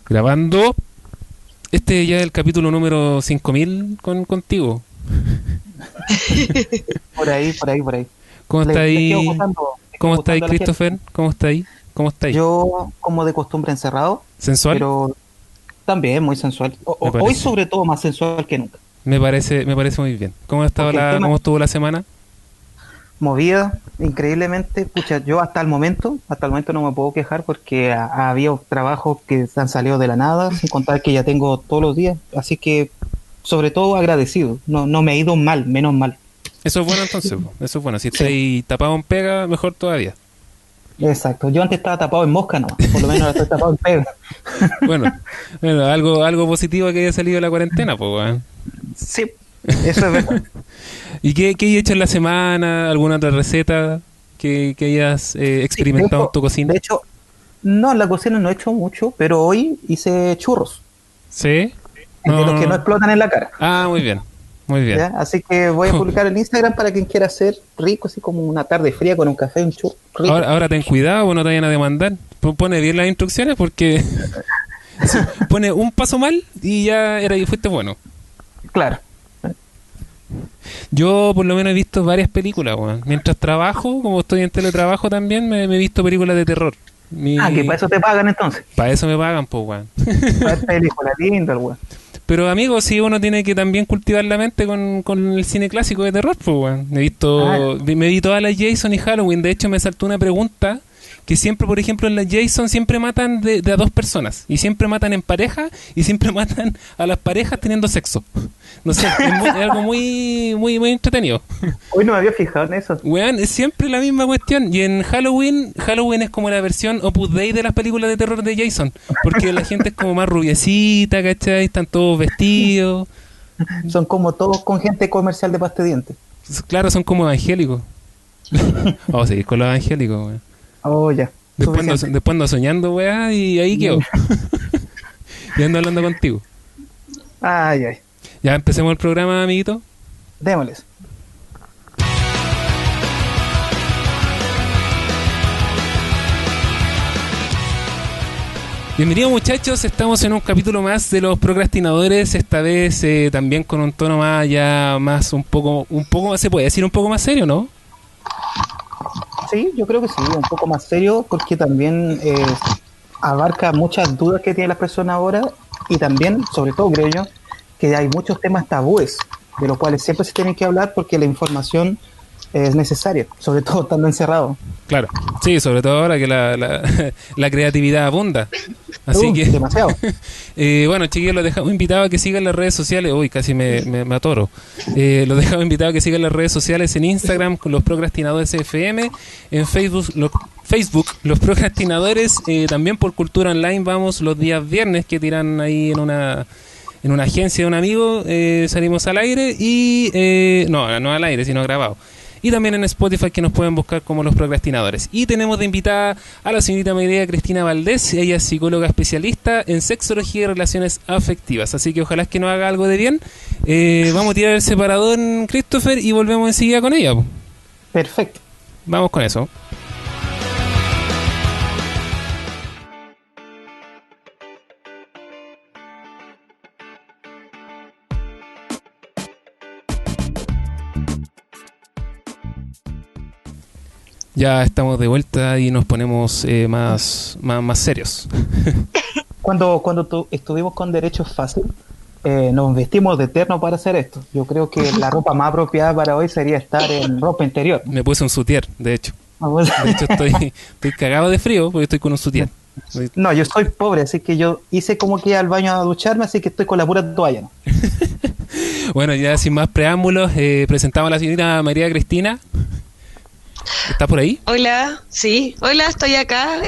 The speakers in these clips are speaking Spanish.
Grabando. Este ya es el capítulo número 5000 contigo. Por ahí, por ahí, por ahí. ¿Cómo está Les quedo ahí? gustando, les quedo ¿Cómo está ahí, gustando a la gente. Christopher? ¿Cómo está ahí? ¿Cómo está ahí? Yo, como de costumbre, encerrado, ¿Sensual? pero también muy sensual. Me Hoy, parece. sobre todo, más sensual que nunca. Me parece muy bien. ¿Cómo ha estado Porque el tema cómo estuvo la semana? movida, increíblemente, pucha, yo hasta el momento no me puedo quejar porque ha habido trabajos que se han salido de la nada, sin contar que ya tengo todos los días. Así que, sobre todo, agradecido. No, no me he ido mal, menos mal. Eso es bueno entonces, po. Eso es bueno. Si Sí, estáis tapado en pega, mejor todavía. exacto. Yo antes estaba tapado en mosca nomás, por lo menos ahora estoy tapado en pega. Bueno, bueno, algo positivo que haya salido de la cuarentena, pues, weón. Sí, eso es verdad. ¿Y qué hay hecho en la semana? ¿Alguna otra receta que hayas Sí, de experimentado en hecho, tu cocina? de hecho, no, en la cocina no he hecho mucho, pero hoy hice churros, ¿Sí? de los que no No. explotan en la cara. Ah, muy bien. Muy bien. ¿Ya? Así que voy a publicar el Instagram para quien quiera hacer rico, así como una tarde fría con un café, un churro rico. Ahora ten cuidado, no te vayan a demandar. Pone bien las instrucciones porque si pone un paso mal y ya era y fuiste bueno. Claro. Yo por lo menos he visto varias películas, weón. Mientras trabajo, como estoy en teletrabajo también, me he visto películas de terror. Ah, que para eso te pagan entonces. Para eso me pagan, pues, weón. Para ver película linda, el weón. Pero amigos, sí, uno tiene que también cultivar la mente con el cine clásico de terror, pues, weón. Ah, Me vi todas las Jason y Halloween. De hecho, me saltó una pregunta que siempre, por ejemplo, en las Jason siempre matan de a dos personas. Y siempre matan en pareja y siempre matan a las parejas teniendo sexo. No sé, es algo muy entretenido. hoy no me había fijado en eso. Weón, es siempre la misma cuestión. Y en Halloween es como la versión Opus Dei de las películas de terror de Jason. Porque la gente es como más rubiecita, ¿cachai? Están todos vestidos. Son como todos con gente comercial de pasta de dientes. Claro, son como evangélicos. Vamos a seguir con los evangélicos, weón. Oh, ya. Suficiente. Después ando soñando, weá, y ahí quedo. Y ando hablando contigo. Ay, ay. Ya empecemos el programa, amiguito. Démosles. Bienvenidos muchachos, estamos en un capítulo más de los procrastinadores, esta vez también con un tono más un poco más, se puede decir un poco más serio, ¿no? Sí, yo creo que sí, un poco más serio, porque también abarca muchas dudas que tienen las personas ahora y también, sobre todo creo yo, que hay muchos temas tabúes de los cuales siempre se tienen que hablar porque la información es necesaria, sobre todo estando encerrado. Claro, sí, sobre todo ahora que la creatividad abunda. Así que, Demasiado. bueno, chiquillos, los dejamos invitados a que sigan las redes sociales. Uy, casi me atoro. Los dejamos invitados a que sigan las redes sociales en Instagram con los procrastinadores FM, en Facebook los procrastinadores, también por Cultura Online vamos los días viernes que tiran ahí en una agencia de un amigo, salimos al aire y no al aire, sino grabado. Y también en Spotify que nos pueden buscar como los procrastinadores. Y tenemos de invitada a la señorita María Cristina Valdés. Ella es psicóloga especialista en sexología y relaciones afectivas. Así que ojalá es que nos haga algo de bien. Vamos a tirar el separador, Christopher, y volvemos enseguida con ella. Perfecto. Vamos con eso. Ya estamos de vuelta y nos ponemos más serios. Cuando estuvimos con Derechos Fácil, nos vestimos de eterno para hacer esto. Yo creo que la ropa más apropiada para hoy sería estar en ropa interior. Me puse un sutier, de hecho. Vamos. De hecho, estoy cagado de frío porque estoy con un sutier. No, yo soy pobre, así que yo hice como que iba al baño a ducharme, así que estoy con la pura toalla, ¿no? Bueno, ya sin más preámbulos, presentamos a la señorita María Cristina. ¿Está por ahí? Hola, sí, hola, estoy acá.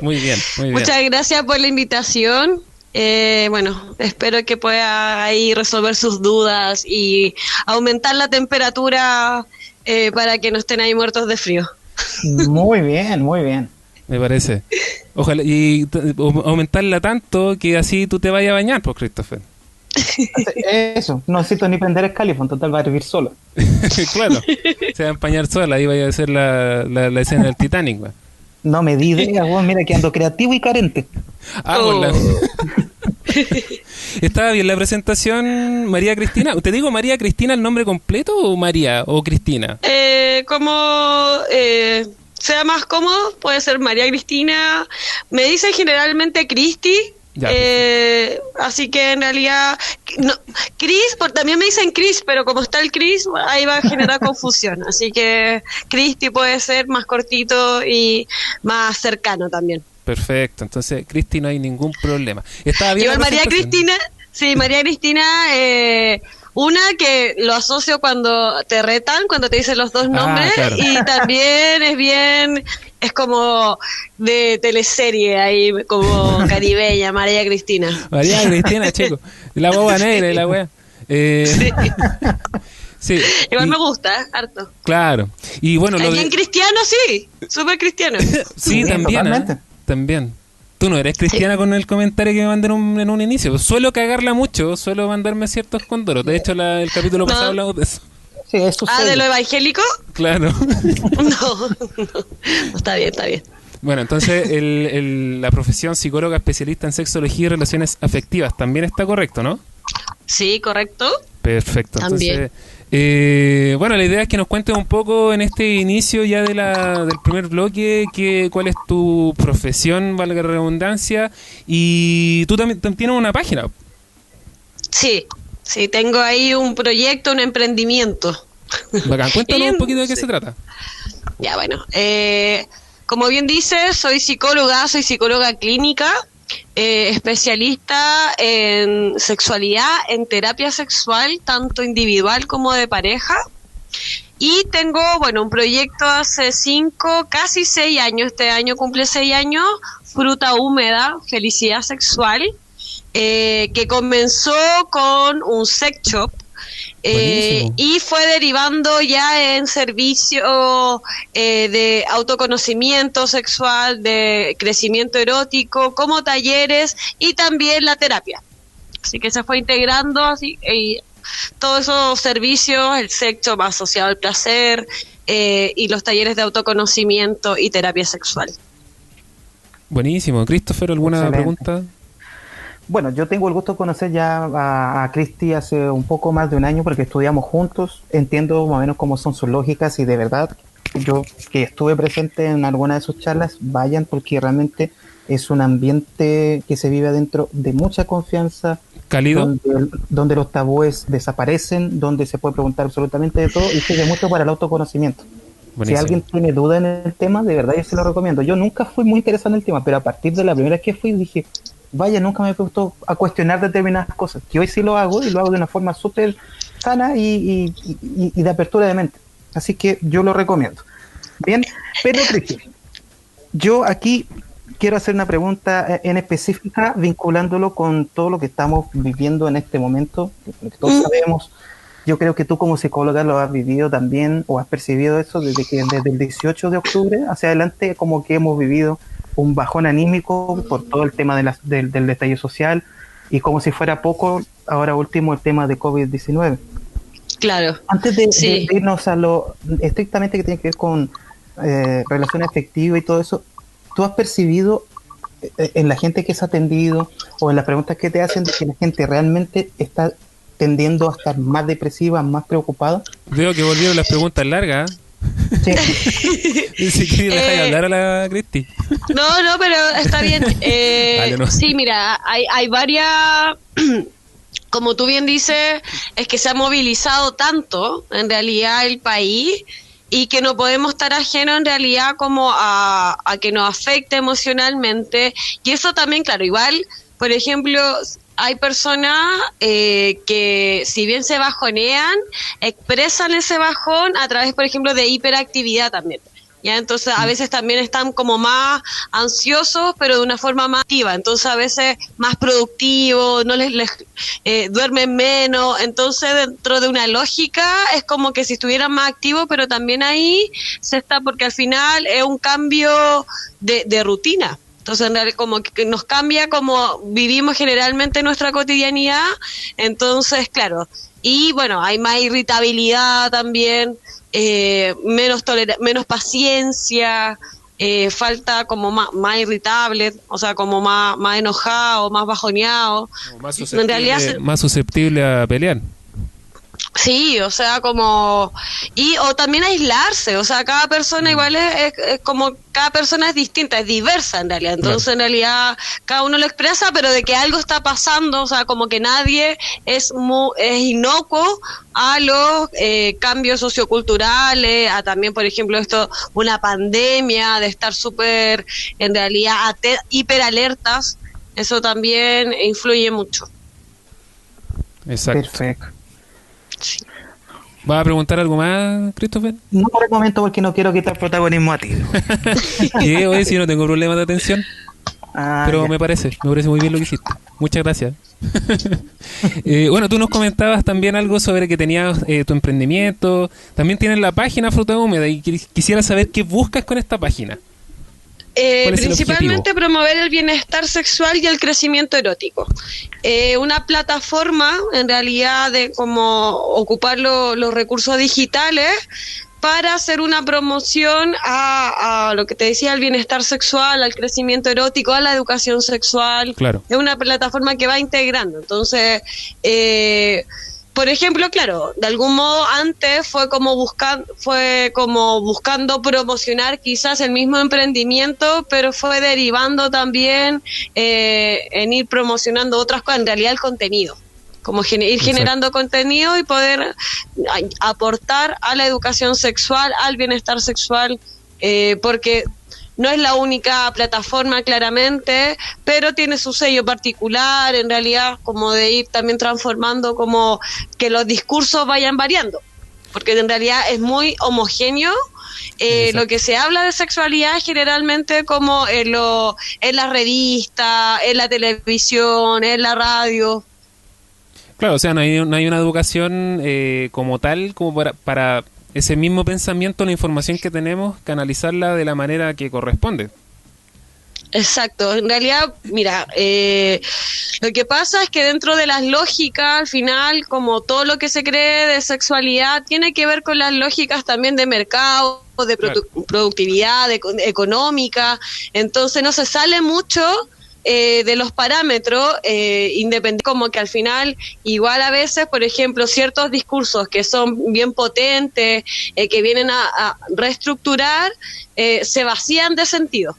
Muy bien, muy bien. Muchas gracias por la invitación. Bueno, espero que pueda ahí resolver sus dudas y aumentar la temperatura para que no estén ahí muertos de frío. Muy bien, muy bien. Me parece. Ojalá, y aumentarla tanto que así tú te vayas a bañar, pues, Christopher. Eso, no necesito ni prender el califón, total va a hervir solo. Claro, se va a empañar sola, ahí vaya a ser la escena del Titanic, güey. No me di idea, weón, mira que ando creativo y carente. Por la... ¿Estaba bien la presentación, María Cristina? ¿Te digo María Cristina el nombre completo o María o Cristina? Como sea más cómodo, puede ser María Cristina. Me dicen generalmente Cristi. Ya, así que en realidad no, Chris, también me dicen Chris, pero como está el Chris, ahí va a generar confusión. Así que Cristi puede ser más cortito y más cercano también. Perfecto, entonces Cristi no hay ningún problema. Estaba bien. Igual María Cristina, sí, María Cristina, una que lo asocio cuando te retan, cuando te dicen los dos nombres, claro. Y también es como de teleserie ahí, como caribeña, María Cristina. María Cristina, chico, la boba negra y la wea. Sí. Sí. Igual me gusta, harto. Claro. Y bueno, lo bien cristiano, sí, súper cristiano. Sí, también, también. Tú no eres cristiana con el comentario que me mandé en un inicio. Suelo cagarla mucho, suelo mandarme ciertos condoros. De hecho, el capítulo pasado hablamos de eso. Sí, eso ¿de lo evangélico? Claro. No, está bien, está bien. Bueno, entonces la profesión psicóloga especialista en sexología y relaciones afectivas también está correcto, ¿no? Sí, correcto. Perfecto. También. Entonces, bueno, la idea es que nos cuentes un poco en este inicio ya del primer bloque cuál es tu profesión, valga la redundancia, y tú también tienes una página. Sí, tengo ahí un proyecto, un emprendimiento. Bacán, cuéntanos un poquito de qué se trata. Ya, bueno, como bien dices, soy psicóloga clínica, especialista en sexualidad, en terapia sexual, tanto individual como de pareja. Y tengo, un proyecto hace 5, casi 6 años, este año cumple 6 años, Fruta Húmeda, Felicidad Sexual, que comenzó con un sex shop. Y fue derivando ya en servicio de autoconocimiento sexual, de crecimiento erótico, como talleres y también la terapia. Así que se fue integrando así, todos esos servicios, el sexo más asociado al placer y los talleres de autoconocimiento y terapia sexual. Buenísimo. Christopher, ¿alguna Excelente. pregunta? Bueno, yo tengo el gusto de conocer ya a Cristi hace un poco más de un año porque estudiamos juntos, entiendo más o menos cómo son sus lógicas y de verdad, yo que estuve presente en alguna de sus charlas, vayan porque realmente es un ambiente que se vive adentro de mucha confianza, cálido, donde los tabúes desaparecen, donde se puede preguntar absolutamente de todo y sirve mucho para el autoconocimiento. buenísimo. Si alguien tiene duda en el tema, de verdad yo se lo recomiendo. Yo nunca fui muy interesado en el tema, pero a partir de la primera vez que fui dije, vaya, nunca me he puesto a cuestionar determinadas cosas, que hoy sí lo hago y lo hago de una forma súper sana y de apertura de mente. Así que yo lo recomiendo. Bien, pero Cristian, yo aquí quiero hacer una pregunta en específica vinculándolo con todo lo que estamos viviendo en este momento, lo que todos sabemos. Yo creo que tú como psicóloga lo has vivido también o has percibido eso desde el 18 de octubre hacia adelante, como que hemos vivido un bajón anímico por todo el tema del estallido social y como si fuera poco, ahora último el tema de COVID-19. Claro. Antes de irnos a lo estrictamente que tiene que ver con relaciones afectivas y todo eso, ¿tú has percibido en la gente que se ha atendido o en las preguntas que te hacen de que la gente realmente está tendiendo a estar más depresiva, más preocupada? Veo que volvieron las preguntas largas. Sí. Y si quería dejar de hablar a la Cristi. No, pero está bien. Dale, no. Sí, mira, hay varias, como tú bien dices, es que se ha movilizado tanto en realidad el país y que no podemos estar ajenos en realidad como a que nos afecte emocionalmente. Y eso también, claro, igual, por ejemplo, hay personas que si bien se bajonean, expresan ese bajón a través, por ejemplo, de hiperactividad también. ¿Ya? Entonces a veces también están como más ansiosos, pero de una forma más activa. Entonces a veces más productivos, no les duermen menos. Entonces dentro de una lógica es como que si estuvieran más activos, pero también ahí se está, porque al final es un cambio de rutina. Entonces, en realidad, como que nos cambia como vivimos generalmente nuestra cotidianidad. Entonces, claro. Y bueno, hay más irritabilidad también, menos paciencia, falta como más irritable, o sea, como más enojado, más bajoneado. En realidad más susceptible a pelear. Sí, o sea, como... o también aislarse, o sea, cada persona igual es como... Cada persona es distinta, es diversa en realidad. Entonces, en realidad, cada uno lo expresa, pero de que algo está pasando, o sea, como que nadie es inocuo a los cambios socioculturales, a también, por ejemplo, una pandemia, de estar súper, en realidad, hiperalertas. Eso también influye mucho. Exacto. Perfecto. Sí. ¿Vas a preguntar algo más, Christopher? No por el momento, porque no quiero quitar protagonismo a ti. ¿Qué? Oye, si no tengo problemas de atención. Pero ya. me parece muy bien lo que hiciste. Muchas gracias. Bueno, tú nos comentabas también algo sobre que tenías tu emprendimiento. También tienes la página Fruta Húmeda y quisiera saber qué buscas con esta página. Principalmente promover el bienestar sexual y el crecimiento erótico. Una plataforma, en realidad, de cómo ocupar los recursos digitales para hacer una promoción a lo que te decía, al bienestar sexual, al crecimiento erótico, a la educación sexual. Claro. Es una plataforma que va integrando. Entonces, por ejemplo, claro, de algún modo antes fue como buscando promocionar quizás el mismo emprendimiento, pero fue derivando también en ir promocionando otras cosas, en realidad el contenido, como ir generando contenido y poder aportar a la educación sexual, al bienestar sexual, porque no es la única plataforma, claramente, pero tiene su sello particular, en realidad, como de ir también transformando, como que los discursos vayan variando, porque en realidad es muy homogéneo. Lo que se habla de sexualidad generalmente como en la revista, en la televisión, en la radio. Claro, o sea, no hay una educación como tal, como para ese mismo pensamiento, la información que tenemos, canalizarla de la manera que corresponde. Exacto, en realidad, mira, lo que pasa es que dentro de las lógicas, al final, como todo lo que se cree de sexualidad, tiene que ver con las lógicas también de mercado, de productividad, económica, entonces no se sale mucho de los parámetros, independiente, como que al final, igual a veces, por ejemplo, ciertos discursos que son bien potentes, que vienen a reestructurar, se vacían de sentido.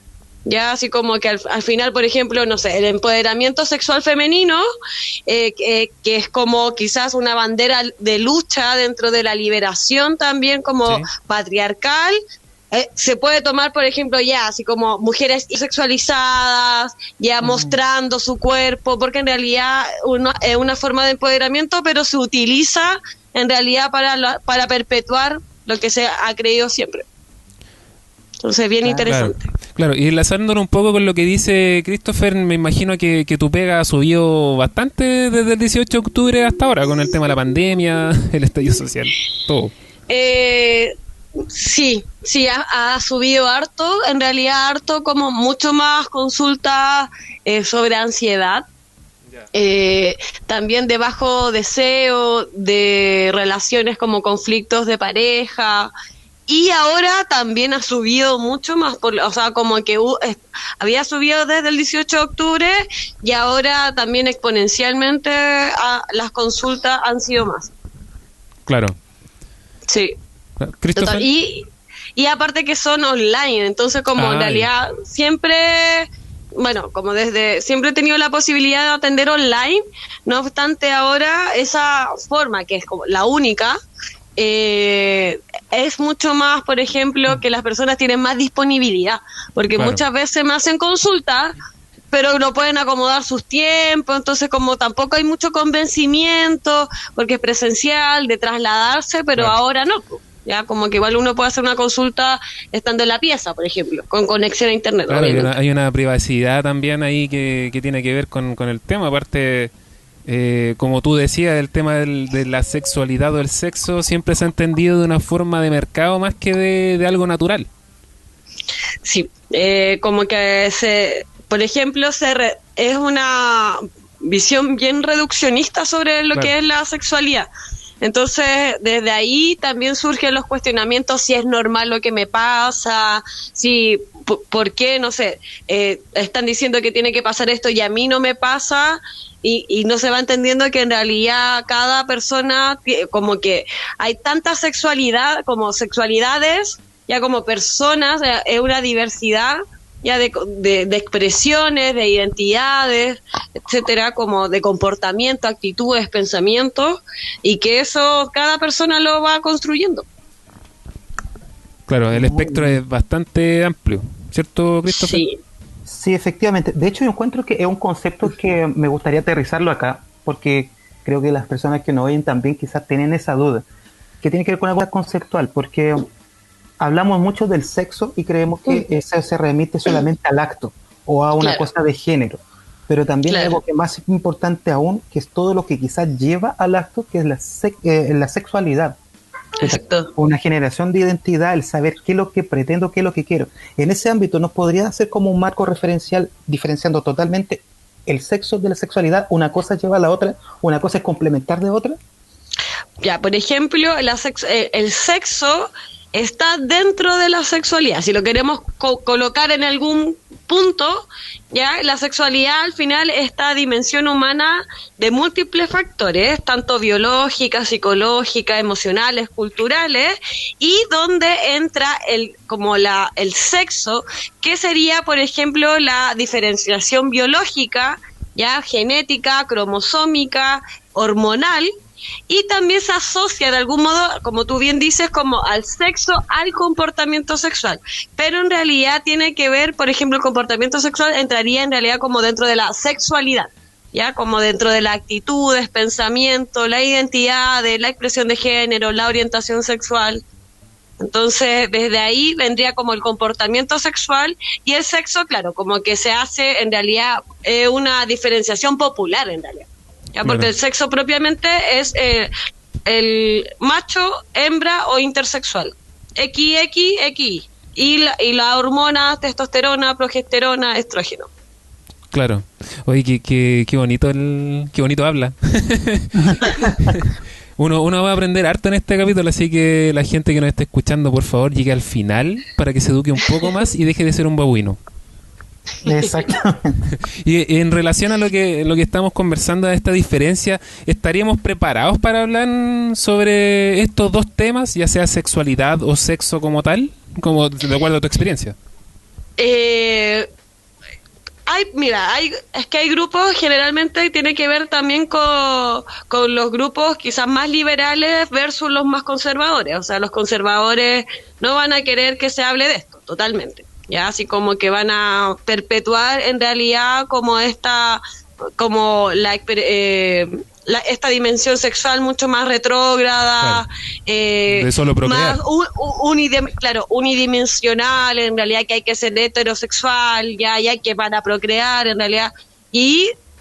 Ya, así como que al final, por ejemplo, no sé, el empoderamiento sexual femenino, que es como quizás una bandera de lucha dentro de la liberación también como patriarcal, se puede tomar, por ejemplo, ya así como mujeres sexualizadas, ya mostrando su cuerpo, porque en realidad es una forma de empoderamiento, pero se utiliza en realidad para perpetuar lo que se ha creído siempre. Entonces, bien interesante. Claro, y enlazándolo un poco con lo que dice Christopher, me imagino que tu pega ha subido bastante desde el 18 de octubre hasta ahora, con el tema de la pandemia, el estallido social, todo. Sí, ha subido harto, en realidad harto, como mucho más consultas sobre ansiedad, también de bajo deseo, de relaciones como conflictos de pareja. Y ahora también ha subido mucho más, o sea, como que había subido desde el 18 de octubre y ahora también exponencialmente las consultas han sido más. Claro. Sí. ¿Christopher? Total. Y aparte que son online, entonces como en realidad siempre... Bueno, como siempre he tenido la posibilidad de atender online, no obstante ahora esa forma, que es como la única... es mucho más, por ejemplo, que las personas tienen más disponibilidad, porque muchas veces me hacen consultas, pero no pueden acomodar sus tiempos, entonces como tampoco hay mucho convencimiento, porque es presencial, de trasladarse, pero ahora no, ya como que igual uno puede hacer una consulta estando en la pieza, por ejemplo, con conexión a internet. Claro, hay una privacidad también ahí que tiene que ver con el tema, aparte... como tú decías, el tema de la sexualidad o el sexo siempre se ha entendido de una forma de mercado más que de algo natural. Sí, como que por ejemplo, es una visión bien reduccionista sobre lo que es la sexualidad. Entonces, desde ahí también surgen los cuestionamientos si es normal lo que me pasa, si por qué, no sé, están diciendo que tiene que pasar esto y a mí no me pasa, y no se va entendiendo que en realidad cada persona, como que hay tanta sexualidad, como sexualidades, ya como personas, es una diversidad ya de expresiones, de identidades, etcétera, como de comportamiento, actitudes, pensamientos, y que eso cada persona lo va construyendo. Claro, el espectro es bastante amplio, ¿cierto, Christopher? Sí. Sí, efectivamente. De hecho, yo encuentro que es un concepto que me gustaría aterrizarlo acá, porque creo que las personas que nos oyen también quizás tienen esa duda, que tiene que ver con algo conceptual, porque hablamos mucho del sexo y creemos que eso se remite solamente al acto o a una cosa de género, pero también hay algo que es más importante aún, que es todo lo que quizás lleva al acto, que es la sexualidad. Exacto. Una generación de identidad, el saber qué es lo que pretendo, qué es lo que quiero. En ese ámbito nos podría hacer como un marco referencial, diferenciando totalmente el sexo de la sexualidad. Una cosa lleva a la otra, una cosa es complementar de otra. Ya, por ejemplo, el sexo está dentro de la sexualidad. Si lo queremos colocar en algún punto, ya la sexualidad al final esta dimensión humana de múltiples factores, tanto biológicas, psicológicas, emocionales, culturales, y donde entra el sexo, que sería, por ejemplo, la diferenciación biológica, ya genética, cromosómica, hormonal. Y también se asocia de algún modo, como tú bien dices, como al sexo, al comportamiento sexual. Pero en realidad tiene que ver, por ejemplo, el comportamiento sexual entraría en realidad como dentro de la sexualidad, ya como dentro de las actitudes, pensamiento, la identidad, de la expresión de género, la orientación sexual. Entonces, desde ahí vendría como el comportamiento sexual, y el sexo, claro, como que se hace en realidad una diferenciación popular en realidad. ¿Ya? Porque claro, el sexo propiamente es el macho, hembra o intersexual. XY. Y la hormona, testosterona, progesterona, estrógeno. Claro. Oye, qué bonito qué bonito habla. Uno va a aprender harto en este capítulo, así que la gente que nos esté escuchando, por favor, llegue al final para que se eduque un poco más y deje de ser un babuino. Exactamente. Y en relación a lo que estamos conversando, de esta diferencia, ¿estaríamos preparados para hablar sobre estos dos temas, ya sea sexualidad o sexo como tal, como de acuerdo a tu experiencia? Es que hay grupos, generalmente tiene que ver también con los grupos quizás más liberales versus los más conservadores. O sea, los conservadores no van a querer que se hable de esto, totalmente. Ya, así como que van a perpetuar en realidad como esta dimensión sexual mucho más retrógrada, claro, de solo procrear, más unidimensional, en realidad, que hay que ser heterosexual, ya que van a procrear en realidad,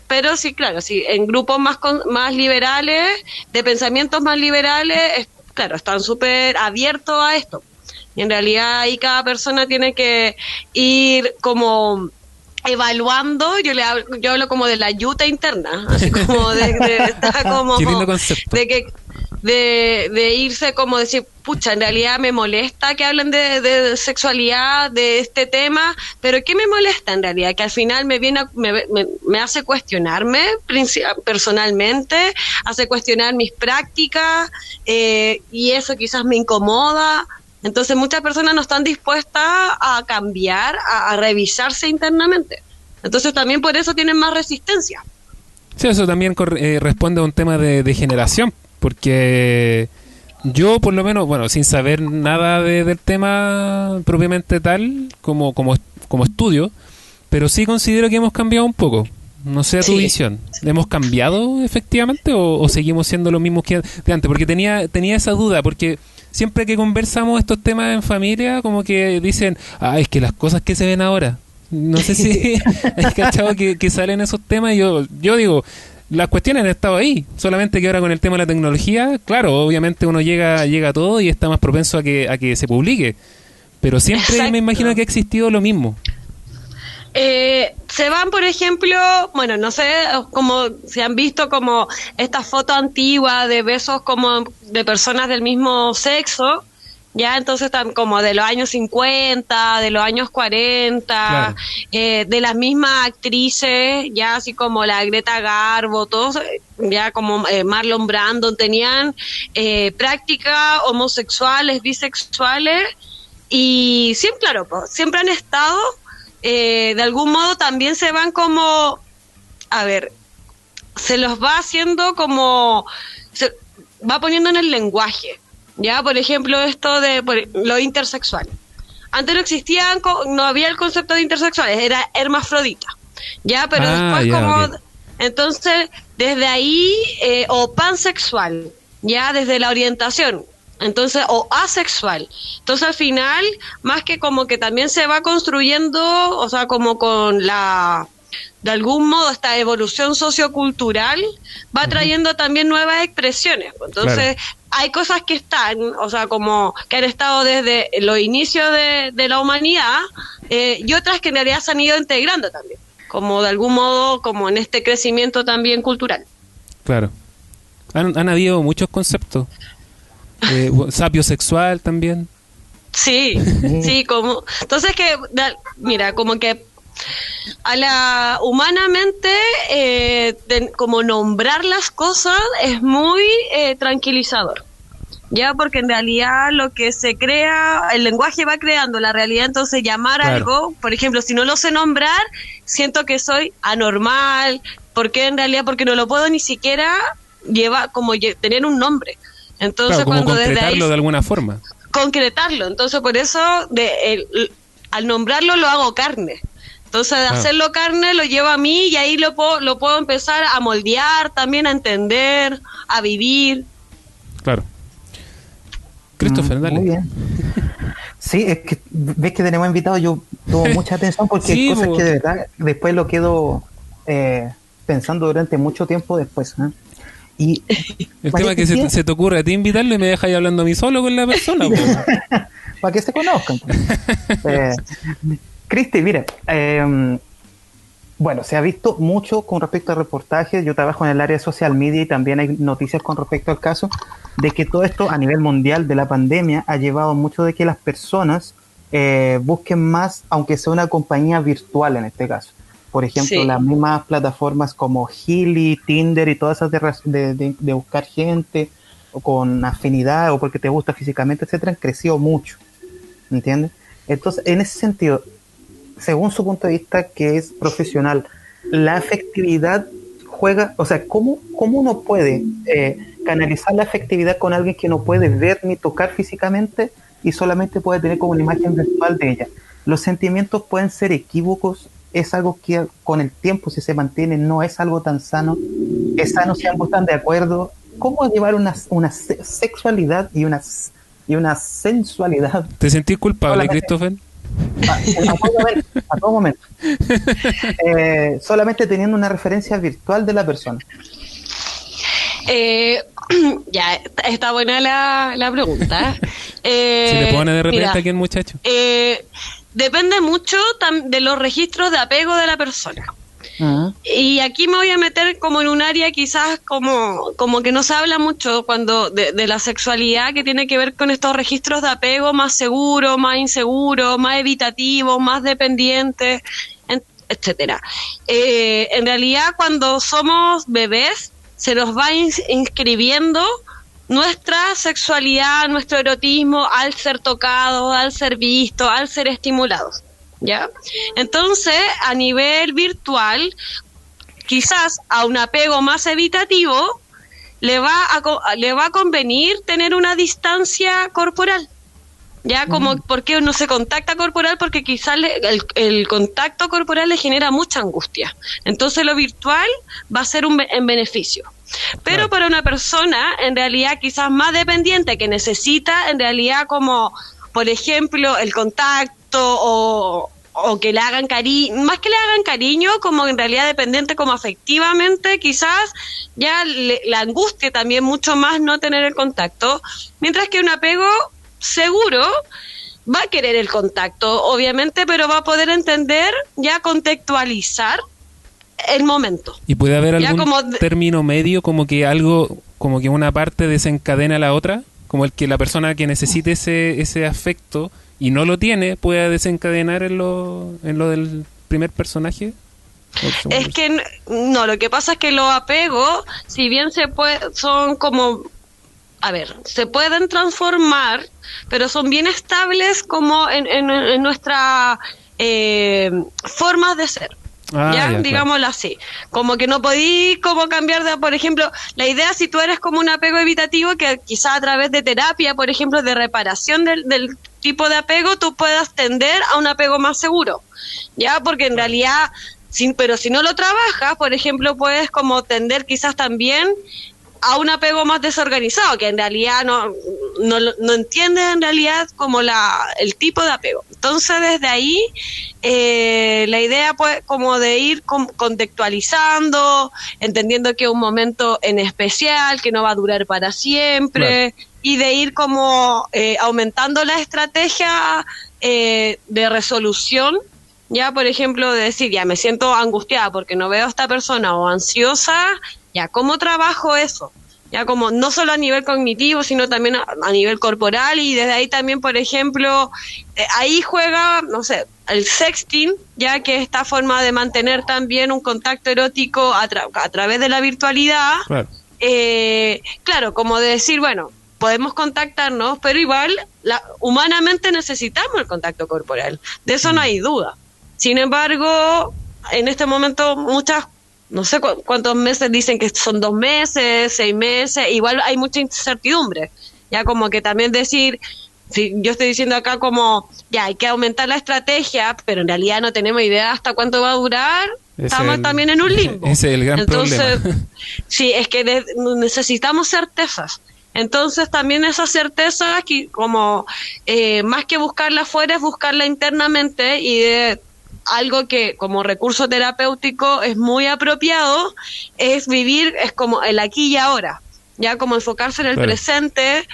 pero sí, claro, sí, en grupos más liberales, de pensamientos más liberales, claro, están súper abiertos a esto. Y en realidad ahí cada persona tiene que ir como evaluando. Yo hablo como de la ayuda interna, así como como qué lindo concepto. de irse como decir, pucha, en realidad me molesta que hablen de sexualidad, de este tema, pero ¿qué me molesta en realidad? Que al final me hace cuestionarme personalmente, hace cuestionar mis prácticas, y eso quizás me incomoda. Entonces muchas personas no están dispuestas a cambiar, a revisarse internamente. Entonces también por eso tienen más resistencia. Sí, eso también responde a un tema de generación, porque yo por lo menos, bueno, sin saber nada del tema propiamente tal, como estudio, pero sí considero que hemos cambiado un poco. No sé tu visión. ¿Hemos cambiado efectivamente o seguimos siendo los mismos que de antes? Porque tenía esa duda, porque siempre que conversamos estos temas en familia, como que dicen, es que las cosas que se ven ahora. No sé si has cachado que salen esos temas, y yo digo, las cuestiones han estado ahí, solamente que ahora con el tema de la tecnología, claro, obviamente uno llega a todo y está más propenso a que se publique, pero siempre me imagino que ha existido lo mismo. Se van, por ejemplo, bueno, no sé, como se han visto como estas fotos antiguas de besos como de personas del mismo sexo, ya entonces como de los años 50, de los años 40, Claro. de las mismas actrices, ya así como la Greta Garbo, todos, ya como Marlon Brando, tenían prácticas homosexuales, bisexuales, y siempre, claro, pues, siempre han estado, de algún modo también se van como, a ver, se los va haciendo como, se va poniendo en el lenguaje. Ya, por ejemplo, esto de lo intersexual. Antes no existían, no había el concepto de intersexuales, era hermafrodita. Ya, pero después ya, como, ok. entonces, desde ahí, o pansexual, ya, desde la orientación. Entonces, o asexual. Entonces, al final, más que como que también se va construyendo, o sea, como con de algún modo esta evolución sociocultural va trayendo también nuevas expresiones. Entonces, hay cosas que están, o sea, como que han estado desde los inicios de la humanidad, y otras que en realidad se han ido integrando también, como de algún modo, como en este crecimiento también cultural. Claro. Han habido muchos conceptos. Sapiosexual también. Sí, sí, como... Entonces mira, como que a la humanamente como nombrar las cosas es muy tranquilizador, ya, porque en realidad lo que se crea, el lenguaje va creando la realidad. Entonces llamar algo, por ejemplo, si no lo sé nombrar, siento que soy anormal, porque en realidad porque no lo puedo ni siquiera tener un nombre. Entonces, Claro, como cuando desde concretarlo ahí de alguna forma. concretarlo, entonces por eso al nombrarlo lo hago carne. Entonces, de hacerlo carne lo llevo a mí, y ahí lo puedo empezar a moldear, también a entender, a vivir. Claro. Christopher, dale. Muy bien. Sí, es que ves que tenemos invitados, yo tomo mucha atención porque hay cosas que de verdad después lo quedo pensando durante mucho tiempo después. Y el tema es que se te ocurre a ti invitarlo y me dejas ahí hablando a mí solo con la persona. Para que se conozcan. Cristi, mira, bueno, se ha visto mucho con respecto a reportajes. Yo trabajo en el área de social media y también hay noticias con respecto al caso de que todo esto a nivel mundial de la pandemia ha llevado mucho de que las personas busquen más, aunque sea una compañía virtual en este caso. Por ejemplo, las mismas plataformas como Healy, Tinder y todas esas de buscar gente o con afinidad o porque te gusta físicamente, etcétera, han crecido mucho. ¿Entiendes? Entonces, en ese sentido, según su punto de vista, que es profesional, la afectividad juega, o sea, ¿cómo uno puede canalizar la afectividad con alguien que no puede ver ni tocar físicamente y solamente puede tener como una imagen virtual de ella? Los sentimientos pueden ser equívocos, es algo que con el tiempo, si se mantiene, no es algo tan sano. Es sano si ambos están de acuerdo. ¿Cómo llevar una sexualidad y una sensualidad? ¿Te sentís culpable, Christopher? A todo momento. Solamente teniendo una referencia virtual de la persona. Ya, está buena la pregunta. ¿Se le pone de repente aquí el muchacho? Depende mucho de los registros de apego de la persona. Y aquí me voy a meter como en un área quizás como que no se habla mucho cuando de la sexualidad, que tiene que ver con estos registros de apego más seguros, más inseguros, más evitativos, más dependientes, etcétera. En realidad, cuando somos bebés, se nos va inscribiendo nuestra sexualidad, nuestro erotismo al ser tocados, al ser vistos, al ser estimulados. ¿Ya? Entonces, a nivel virtual, quizás a un apego más evitativo le va a convenir tener una distancia corporal. Ya, como porque uno se contacta corporal, porque quizás el contacto corporal le genera mucha angustia. Entonces lo virtual va a ser en beneficio. Pero para una persona, en realidad, quizás más dependiente, que necesita, en realidad, como, por ejemplo, el contacto o que le hagan cariño, más que le hagan cariño, como en realidad dependiente, como afectivamente, quizás ya la angustia también mucho más no tener el contacto, mientras que un apego seguro va a querer el contacto, obviamente, pero va a poder entender, ya contextualizar el momento. ¿Y puede haber algún término medio, como que una parte desencadena a la otra? como el que la persona que necesite ese afecto y no lo tiene pueda desencadenar en lo del primer personaje. Es que no, lo que pasa es que los apegos, si bien son como, a ver, se pueden transformar, pero son bien estables como en nuestra formas de ser. Ya, digámoslo claro. Así, como que no podí como cambiar de, por ejemplo, la idea si tú eres como un apego evitativo, que quizás a través de terapia, por ejemplo, de reparación del tipo de apego, tú puedas tender a un apego más seguro, ya, porque en realidad, pero si no lo trabajas, por ejemplo, puedes como tender quizás también a un apego más desorganizado, que en realidad no entiendes en realidad como el tipo de apego. Entonces, desde ahí, la idea pues como de ir contextualizando, entendiendo que es un momento en especial, que no va a durar para siempre, claro. Y de ir como aumentando la estrategia de resolución. Ya, por ejemplo, de decir, ya me siento angustiada porque no veo a esta persona o ansiosa, ya, ¿cómo trabajo eso? Ya, como no solo a nivel cognitivo, sino también a nivel corporal, y desde ahí también, por ejemplo, ahí juega, no sé, el sexting, ya que esta forma de mantener también un contacto erótico a través de la virtualidad, claro. Claro, como de decir, bueno, podemos contactarnos, pero igual humanamente necesitamos el contacto corporal, de eso no hay duda. Sin embargo, en este momento no sé cuántos meses dicen que son 2 meses, 6 meses, igual hay mucha incertidumbre, ya como que también decir, si yo estoy diciendo acá como, ya hay que aumentar la estrategia, pero en realidad no tenemos idea hasta cuánto va a durar, estamos también en un limbo. Ese es el gran problema. Sí, es que necesitamos certezas. Entonces también esas certezas, que como más que buscarla afuera, es buscarla internamente, y de algo que como recurso terapéutico es muy apropiado, es vivir, es como el aquí y ahora, ya como enfocarse en el claro. Presente,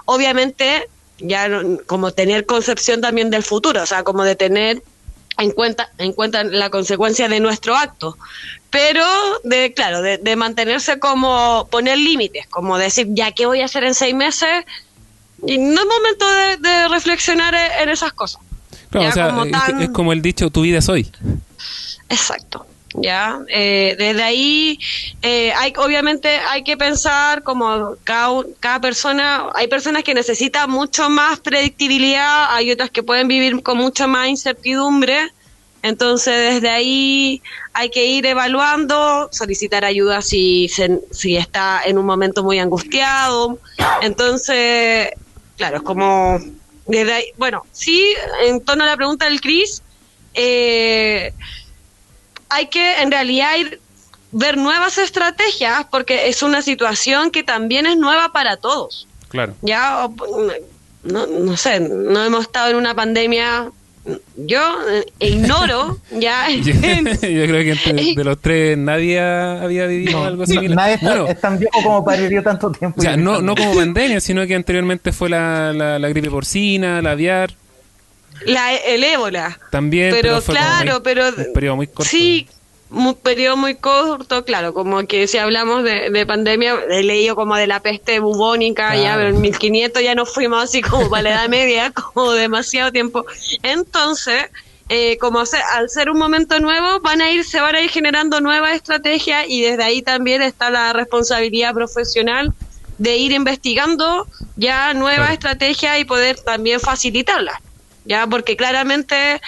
obviamente ya como tener concepción también del futuro, o sea, como de tener en cuenta la consecuencia de nuestro acto, pero de mantenerse como poner límites, como decir, ya, ¿qué voy a hacer en 6 meses? Y no es momento de reflexionar en esas cosas. Claro, o sea, como es como el dicho, tu vida es hoy. Exacto. Ya, desde ahí obviamente hay que pensar como cada persona, hay personas que necesitan mucho más predictibilidad, hay otras que pueden vivir con mucha más incertidumbre, entonces desde ahí hay que ir evaluando, solicitar ayuda si está en un momento muy angustiado, entonces, claro, es como desde ahí, bueno, sí, en torno a la pregunta del Cris, hay que en realidad ver nuevas estrategias, porque es una situación que también es nueva para todos. Claro. Ya, no sé, no hemos estado en una pandemia, yo ignoro, ya. Yo creo que de los tres nadie había vivido algo similar. Nadie es tan viejo como para vivir tanto tiempo. O sea, no como pandemia, sino que anteriormente fue la gripe porcina, la aviar. El ébola. También, pero claro, un periodo muy corto. Sí, un periodo muy corto, claro, como que si hablamos de pandemia, he leído como de la peste bubónica, claro. Ya, pero en 1500 ya nos fuimos así como para la Edad Media, como demasiado tiempo. Entonces, al ser un momento nuevo, se van a ir generando nuevas estrategias, y desde ahí también está la responsabilidad profesional de ir investigando ya nuevas estrategias y poder también facilitarlas. Ya, porque claramente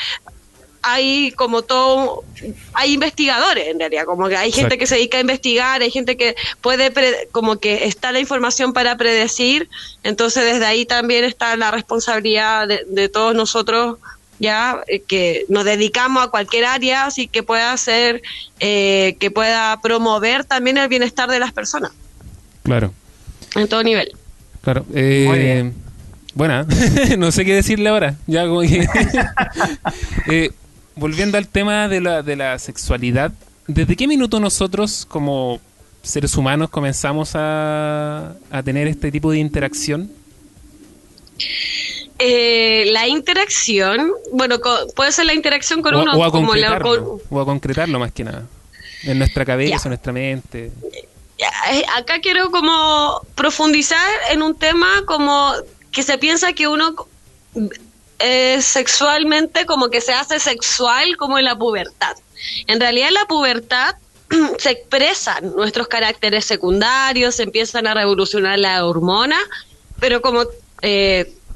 hay hay investigadores en realidad, como que hay gente que se dedica a investigar, hay gente que puede, como que está la información para predecir, entonces desde ahí también está la responsabilidad de todos nosotros, ya, que nos dedicamos a cualquier área, así que pueda hacer, que pueda promover también el bienestar de las personas. Claro. En todo nivel. Claro. Muy bien. Bueno, no sé qué decirle ahora. Ya como que volviendo al tema de la sexualidad, ¿desde qué minuto nosotros como seres humanos comenzamos a tener este tipo de interacción? La interacción, bueno, puede ser la interacción con uno, o a concretarlo más que nada, en nuestra cabeza, en nuestra mente. acá quiero como profundizar en un tema como que se piensa que uno sexualmente como que se hace sexual como en la pubertad. En realidad en la pubertad se expresan nuestros caracteres secundarios, se empiezan a revolucionar la hormona, pero como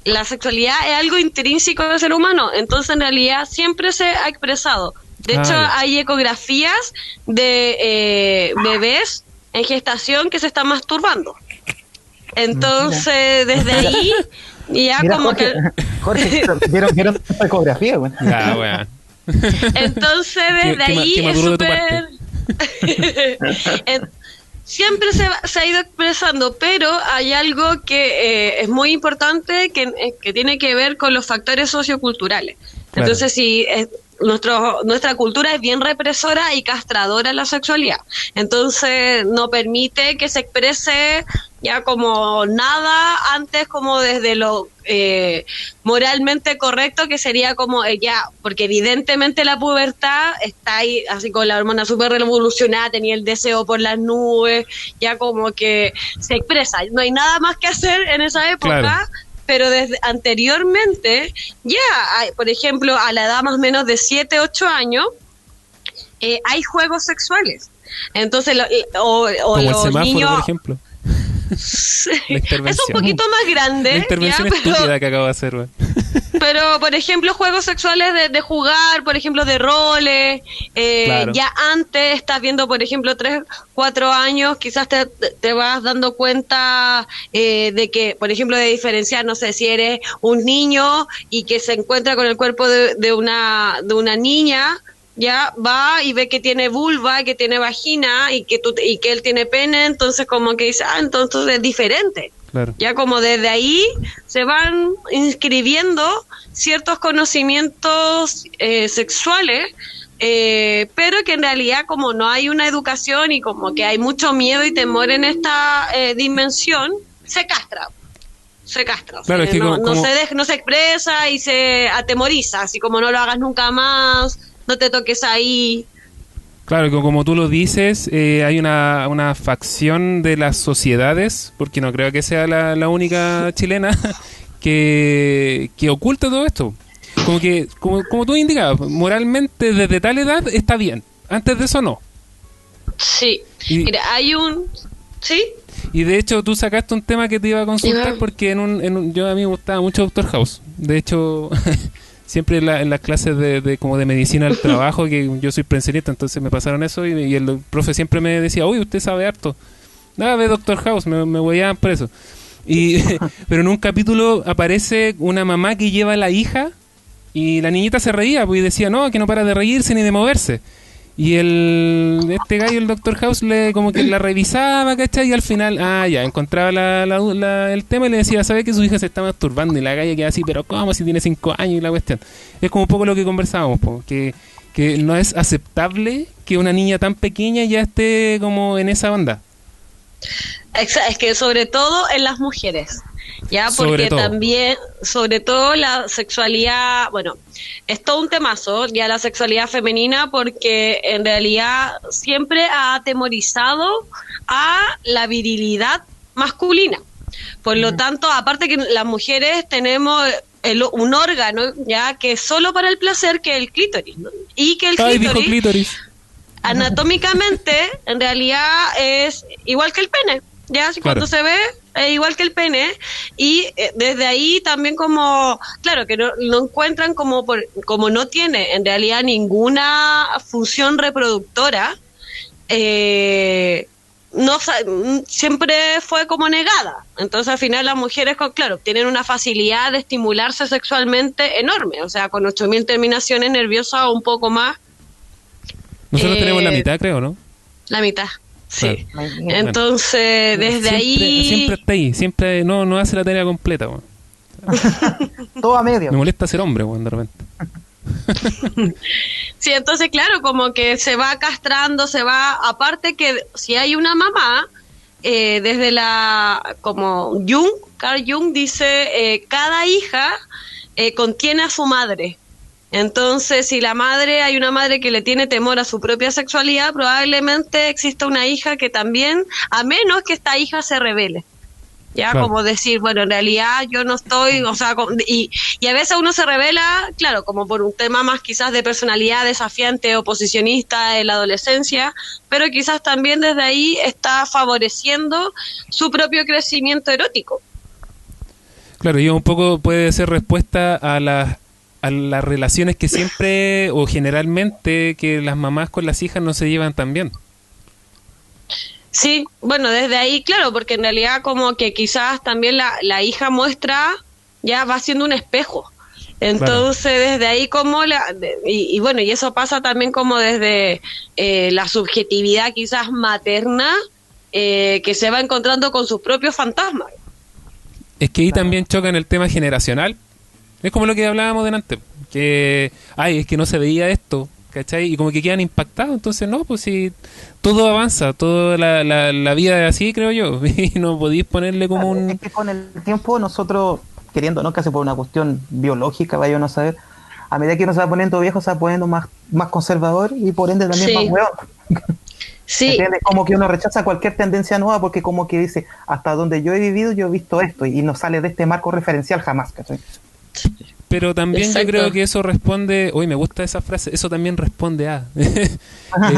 la sexualidad es algo intrínseco del ser humano, entonces en realidad siempre se ha expresado. De hecho, hay ecografías de bebés en gestación que se están masturbando. Entonces, desde ahí, ya Mira, como Jorge, ¿vieron esta ecografía, güey? Ya, weón. Entonces, desde ahí qué es maduro de tu súper... Siempre se ha ido expresando, pero hay algo que es muy importante que tiene que ver con los factores socioculturales. Claro. Entonces, si nuestra cultura es bien represora y castradora en la sexualidad, entonces no permite que se exprese ya como nada antes, como desde lo moralmente correcto, que sería como ya, porque evidentemente la pubertad está ahí, así con la hormona súper revolucionada, tenía el deseo por las nubes, ya como que se expresa, no hay nada más que hacer en esa época. Claro. Pero desde anteriormente, ya, por ejemplo, a la edad más o menos de 7, 8 años, hay juegos sexuales. Entonces, Como el los semáforo, niños... por ejemplo. La intervención. Es un poquito más grande. La intervención ya, estúpida que acabo de hacer, weón. pero, por ejemplo, juegos sexuales de jugar, por ejemplo, de roles. Claro. Ya antes estás viendo, por ejemplo, 3, 4 años, quizás te vas dando cuenta de que, por ejemplo, de diferenciar, no sé, si eres un niño y que se encuentra con el cuerpo de una niña, ya va y ve que tiene vulva, que tiene vagina y que él tiene pene, entonces como que dice, entonces es diferente. Claro. Ya como desde ahí se van inscribiendo ciertos conocimientos sexuales, pero que en realidad como no hay una educación y como que hay mucho miedo y temor en esta dimensión, se castra. Claro, es que no se expresa y se atemoriza, así como no lo hagas nunca más, no te toques ahí. Claro, como tú lo dices, hay una facción de las sociedades, porque no creo que sea la única chilena, que oculta todo esto. Como tú indicabas, moralmente desde tal edad está bien, antes de eso no. Sí, mira, hay un... ¿Sí? Y de hecho tú sacaste un tema que te iba a consultar porque yo a mí me gustaba mucho Doctor House. De hecho... Siempre en las clases de como de medicina del trabajo, que yo soy pensionista, entonces me pasaron eso y el profe siempre me decía, uy, usted sabe harto. Nada, ve Doctor House, me huellaban por eso. Pero en un capítulo aparece una mamá que lleva a la hija y la niñita se reía, pues, y decía, no, que no para de reírse ni de moverse. Y este gallo, el Doctor House, como que la revisaba, ¿cachai? Y al final, ya, encontraba el tema y le decía, ¿sabe que su hija se está masturbando? Y la galla queda así, pero ¿cómo? Si tiene 5 años y la cuestión. Es como un poco lo que conversábamos, que no es aceptable que una niña tan pequeña ya esté como en esa onda. Es que sobre todo en las mujeres, ya, porque también, sobre todo la sexualidad, bueno, es todo un temazo, ya la sexualidad femenina, porque en realidad siempre ha atemorizado a la virilidad masculina. Por lo tanto, aparte que las mujeres tenemos un órgano, ya, que es solo para el placer, que es el clítoris, ¿no? Y que el clítoris anatómicamente en realidad es igual que el pene, ya, claro. Cuando se ve es igual que el pene, y desde ahí también como, claro, que no encuentran como no tiene en realidad ninguna función reproductora, siempre fue como negada. Entonces al final las mujeres, claro, tienen una facilidad de estimularse sexualmente enorme, o sea, con 8.000 terminaciones nerviosas o un poco más. Nosotros tenemos la mitad, creo, ¿no? La mitad, sí. Claro. Entonces, desde ahí... Siempre está ahí, siempre no hace la tarea completa, weón. Todo a medio. Me molesta ser hombre, weón, de repente. Sí, entonces, claro, como que se va castrando, aparte que si hay una mamá, desde como Carl Jung dice, cada hija contiene a su madre. Entonces, si hay una madre que le tiene temor a su propia sexualidad, probablemente exista una hija que también, a menos que esta hija se revele. Ya, Claro. como decir, bueno, en realidad yo no estoy, o sea, y a veces uno se revela, claro, como por un tema más quizás de personalidad desafiante, oposicionista en la adolescencia, pero quizás también desde ahí está favoreciendo su propio crecimiento erótico. Claro, y un poco puede ser respuesta a las relaciones que siempre o generalmente que las mamás con las hijas no se llevan tan bien. Sí, bueno, desde ahí, claro, porque en realidad como que quizás también la hija muestra, ya va siendo un espejo. Entonces, desde ahí como y bueno, y eso pasa también como desde la subjetividad quizás materna, que se va encontrando con sus propios fantasmas. Es que ahí también chocan el tema generacional. Es como lo que hablábamos delante, que, ay, es que no se veía esto, ¿cachai? Y como que quedan impactados, entonces no, pues si todo avanza, toda la vida es así, creo yo, y no podéis ponerle como un... Es que con el tiempo nosotros, queriendo, ¿no? Casi por una cuestión biológica, vaya uno a saber, a medida que uno se va poniendo viejo, se va poniendo más conservador y por ende también Sí. más hueón. Sí, ¿Entiendes? Como que uno rechaza cualquier tendencia nueva porque como que dice, hasta donde yo he vivido, yo he visto esto y no sale de este marco referencial jamás, ¿cachai? Pero también Exacto. yo creo que eso responde, uy, me gusta esa frase, eso también responde a...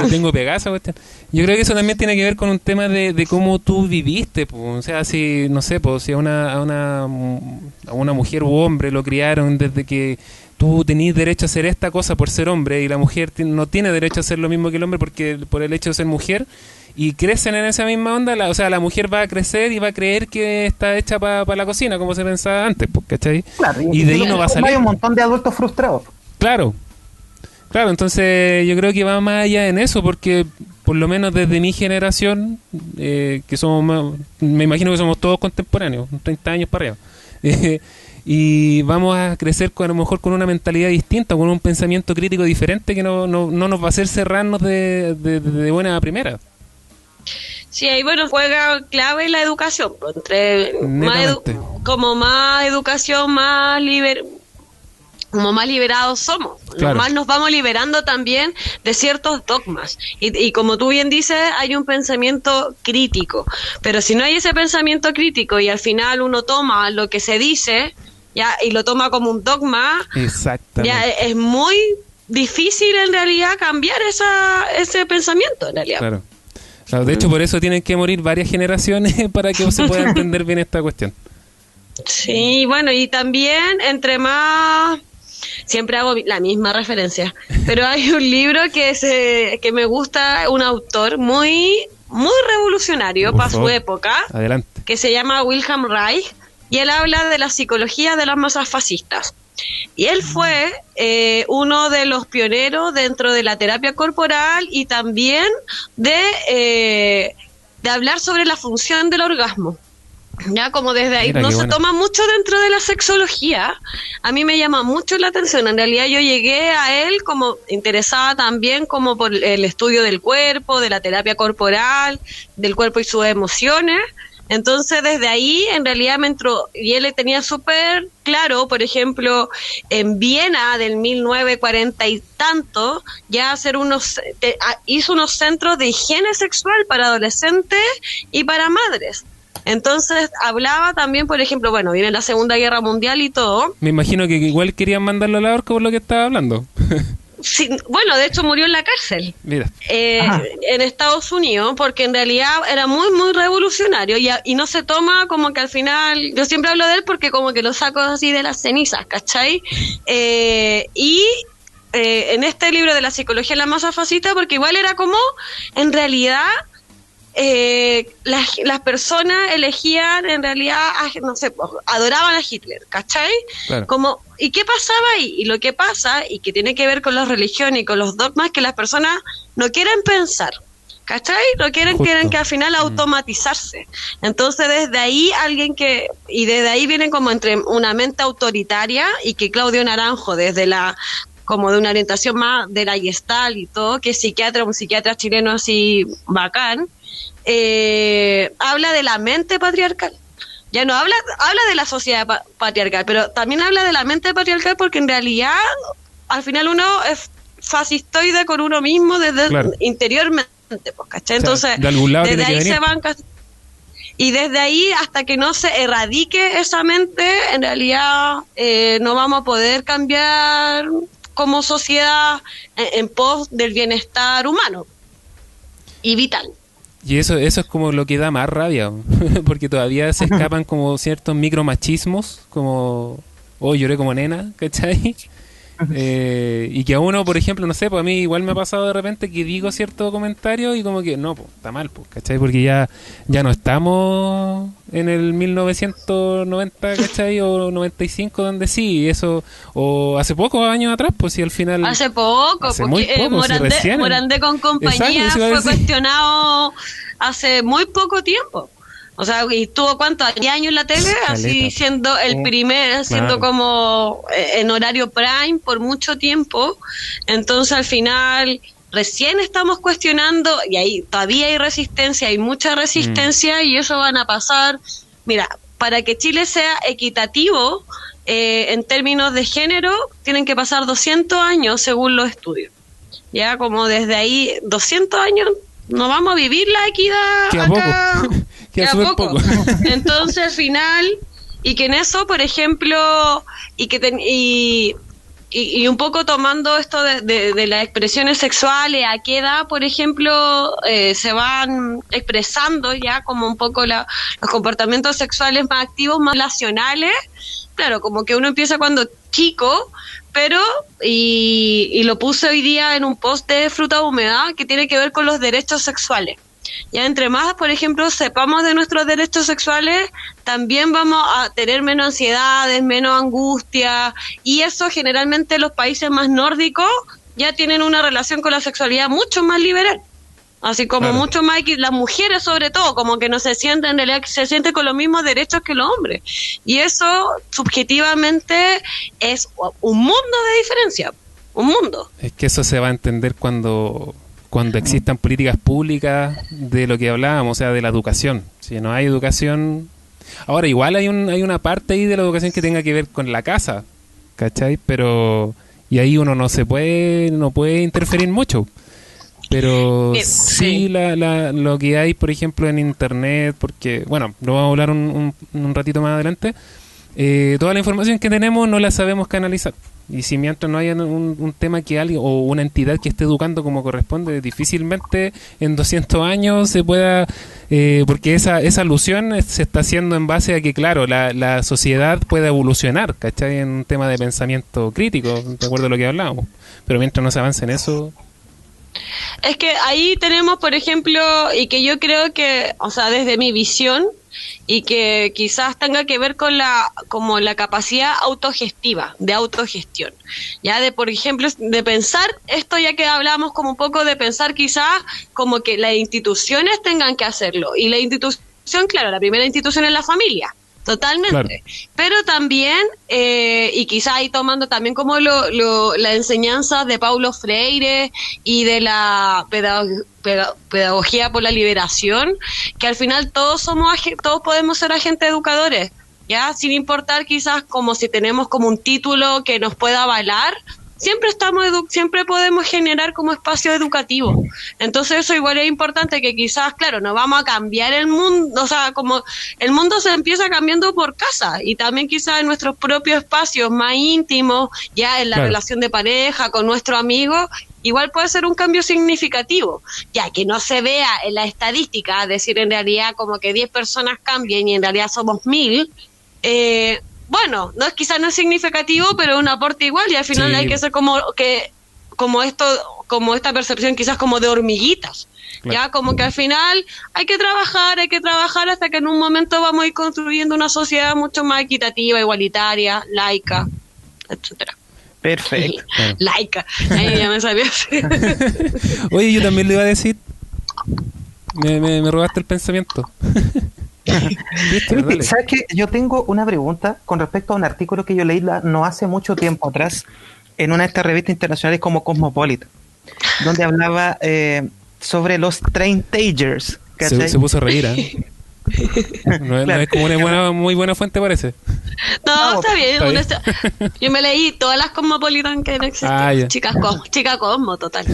tengo pegada esa cuestión. Yo creo que eso también tiene que ver con un tema de cómo tú viviste, pues. O sea, si, no sé, pues, si a una mujer u hombre lo criaron desde que tú tenías derecho a hacer esta cosa por ser hombre y la mujer no tiene derecho a hacer lo mismo que el hombre porque por el hecho de ser mujer, y crecen en esa misma onda, o sea, la mujer va a crecer y va a creer que está hecha para la cocina, como se pensaba antes, pues, ¿cachai? Claro, Y de ahí no va a salir. Hay un montón de adultos frustrados. Claro, claro, entonces yo creo que va más allá en eso, porque por lo menos desde mi generación, que somos me imagino que somos todos contemporáneos, 30 años para arriba, y vamos a crecer a lo mejor con una mentalidad distinta, con un pensamiento crítico diferente que no nos va a hacer cerrarnos de buena primera. sí, ahí bueno, juega clave la educación, pues, entre Netamente. como más educación, como más liberados somos. Claro. Más nos vamos liberando también de ciertos dogmas. Y como tú bien dices, hay un pensamiento crítico. Pero si no hay ese pensamiento crítico y al final uno toma lo que se dice ya y lo toma como un dogma, Exactamente. ya es muy difícil en realidad cambiar ese pensamiento en realidad. Claro. Claro, de hecho, por eso tienen que morir varias generaciones para que se pueda entender bien esta cuestión. Sí, bueno, y también entre más... Siempre hago la misma referencia, pero hay un libro que me gusta, un autor muy revolucionario Por para su favor. época, Adelante. que se llama Wilhelm Reich, y él habla de la psicología de las masas fascistas. Y él fue uno de los pioneros dentro de la terapia corporal y también de hablar sobre la función del orgasmo. Ya como desde ahí Mira, no qué se bueno. toma mucho dentro de la sexología. A mí me llama mucho la atención. En realidad yo llegué a él como interesada también como por el estudio del cuerpo, de la terapia corporal, del cuerpo y sus emociones. Entonces desde ahí en realidad me entró, y él tenía súper claro, por ejemplo, en Viena del 1940 y tanto, ya hizo unos centros de higiene sexual para adolescentes y para madres. Entonces hablaba también, por ejemplo, bueno, viene la Segunda Guerra Mundial y todo. Me imagino que igual querían mandarlo a la horca por lo que estaba hablando. Sí, bueno, de hecho murió en la cárcel. Mira. En Estados Unidos, porque en realidad era muy revolucionario y no se toma como que al final, yo siempre hablo de él porque como que lo saco así de las cenizas, ¿cachai? En este libro de la psicología de la masa fascista, porque igual era como, en realidad, las personas elegían en realidad, no sé, adoraban a Hitler, ¿cachai? Claro. Como, ¿y qué pasaba ahí? Y lo que pasa, y que tiene que ver con las religiones y con los dogmas, que las personas no quieren pensar, ¿cachai? No quieren que al final automatizarse. Entonces desde ahí desde ahí viene como entre una mente autoritaria, y que Claudio Naranjo desde como de una orientación más de la Gestalt y todo, que es un psiquiatra chileno así bacán, habla de la mente patriarcal. Ya no habla de la sociedad patriarcal, pero también habla de la mente patriarcal porque en realidad al final uno es fascistoide con uno mismo desde interiormente, pues, ¿cachai? Entonces, de algún lado desde tiene ahí que se van... Y desde ahí, hasta que no se erradique esa mente, en realidad no vamos a poder cambiar como sociedad en pos del bienestar humano y vital. Y eso es como lo que da más rabia, porque todavía se escapan como ciertos micromachismos, como, oh, lloré como nena, ¿cachai? Y que a uno, por ejemplo, no sé, pues a mí igual me ha pasado de repente que digo cierto comentario y como que, no, pues está mal, pues, ¿cachai? Porque ya no estamos en el 1990, ¿cachai? O 95, donde sí, eso, o hace pocos años atrás, pues si al final... Hace poco, hace porque muy poco, Morandé con compañía fue cuestionado hace muy poco tiempo. O sea, y tuvo ¿cuántos? 10 años en la tele, así siendo el primer, siendo como en horario prime por mucho tiempo. Entonces al final recién estamos cuestionando, y ahí todavía hay resistencia, hay mucha resistencia, y eso van a pasar. Mira, para que Chile sea equitativo en términos de género, tienen que pasar 200 años según los estudios. Ya como desde ahí, 200 años, no vamos a vivir la equidad que a acá. Poco. Que a poco. Entonces al final, y que en eso, por ejemplo, y un poco tomando esto de las expresiones sexuales, a qué edad, por ejemplo, se van expresando ya como un poco los comportamientos sexuales más activos, más relacionales. Claro, como que uno empieza cuando chico, pero, y lo puse hoy día en un post de Fruta Húmeda, que tiene que ver con los derechos sexuales. Ya entre más, por ejemplo, sepamos de nuestros derechos sexuales, también vamos a tener menos ansiedades, menos angustia, y eso generalmente los países más nórdicos ya tienen una relación con la sexualidad mucho más liberal. Así como mucho más, las mujeres sobre todo, como que no se sienten, en realidad se sienten con los mismos derechos que los hombres. Y eso, subjetivamente, es un mundo de diferencia. Un mundo. Es que eso se va a entender cuando existan políticas públicas de lo que hablábamos, o sea, de la educación. Si no hay educación... Ahora, igual hay una parte ahí de la educación que tenga que ver con la casa, ¿cachai? Pero... Y ahí uno no puede interferir mucho. Pero sí lo que hay, por ejemplo, en internet, porque, bueno, lo vamos a hablar un ratito más adelante, toda la información que tenemos no la sabemos canalizar. Y si mientras no haya un tema que alguien o una entidad que esté educando como corresponde, difícilmente en 200 años se pueda, porque esa alusión se está haciendo en base a que, claro, la sociedad pueda evolucionar, ¿cachai? En un tema de pensamiento crítico, de acuerdo a lo que hablábamos. Pero mientras no se avance en eso... Es que ahí tenemos, por ejemplo, y que yo creo que, o sea, desde mi visión, y que quizás tenga que ver con como la capacidad autogestiva, de autogestión, ya de, por ejemplo, de pensar esto, ya que hablamos como un poco de pensar quizás como que las instituciones tengan que hacerlo, y la institución, claro, la primera institución es la familia. Totalmente, claro. Pero también, y quizá ahí tomando también como la enseñanza de Paulo Freire y de la pedagogía por la liberación, que al final todos podemos ser agentes educadores, ya sin importar quizás como si tenemos como un título que nos pueda avalar. Siempre podemos generar como espacio educativo. Entonces eso igual es importante, que quizás, claro, no vamos a cambiar el mundo, o sea, como el mundo se empieza cambiando por casa, y también quizás en nuestros propios espacios más íntimos, ya en la relación de pareja, con nuestro amigo, igual puede ser un cambio significativo, ya que no se vea en la estadística, es decir, en realidad como que 10 personas cambien y en realidad somos 1000, bueno, quizás no es significativo, pero es un aporte igual, y al final hay que ser como esta percepción quizás como de hormiguitas, ya como que al final hay que trabajar hasta que en un momento vamos a ir construyendo una sociedad mucho más equitativa, igualitaria, laica, etcétera. Perfecto. Laica, ya me sabía. Oye, yo también le iba a decir, me robaste el pensamiento. ¿Sabes qué? Yo tengo una pregunta con respecto a un artículo que yo leí no hace mucho tiempo atrás en una de estas revistas internacionales como Cosmopolitan, donde hablaba sobre los train-tagers. Se puso a reír, ¿eh? No es como una muy buena fuente, parece. No, está bien. ¿Está bien? Yo me leí todas las Cosmopolitan que no existen. Ah, ya. Chica Cosmo, total.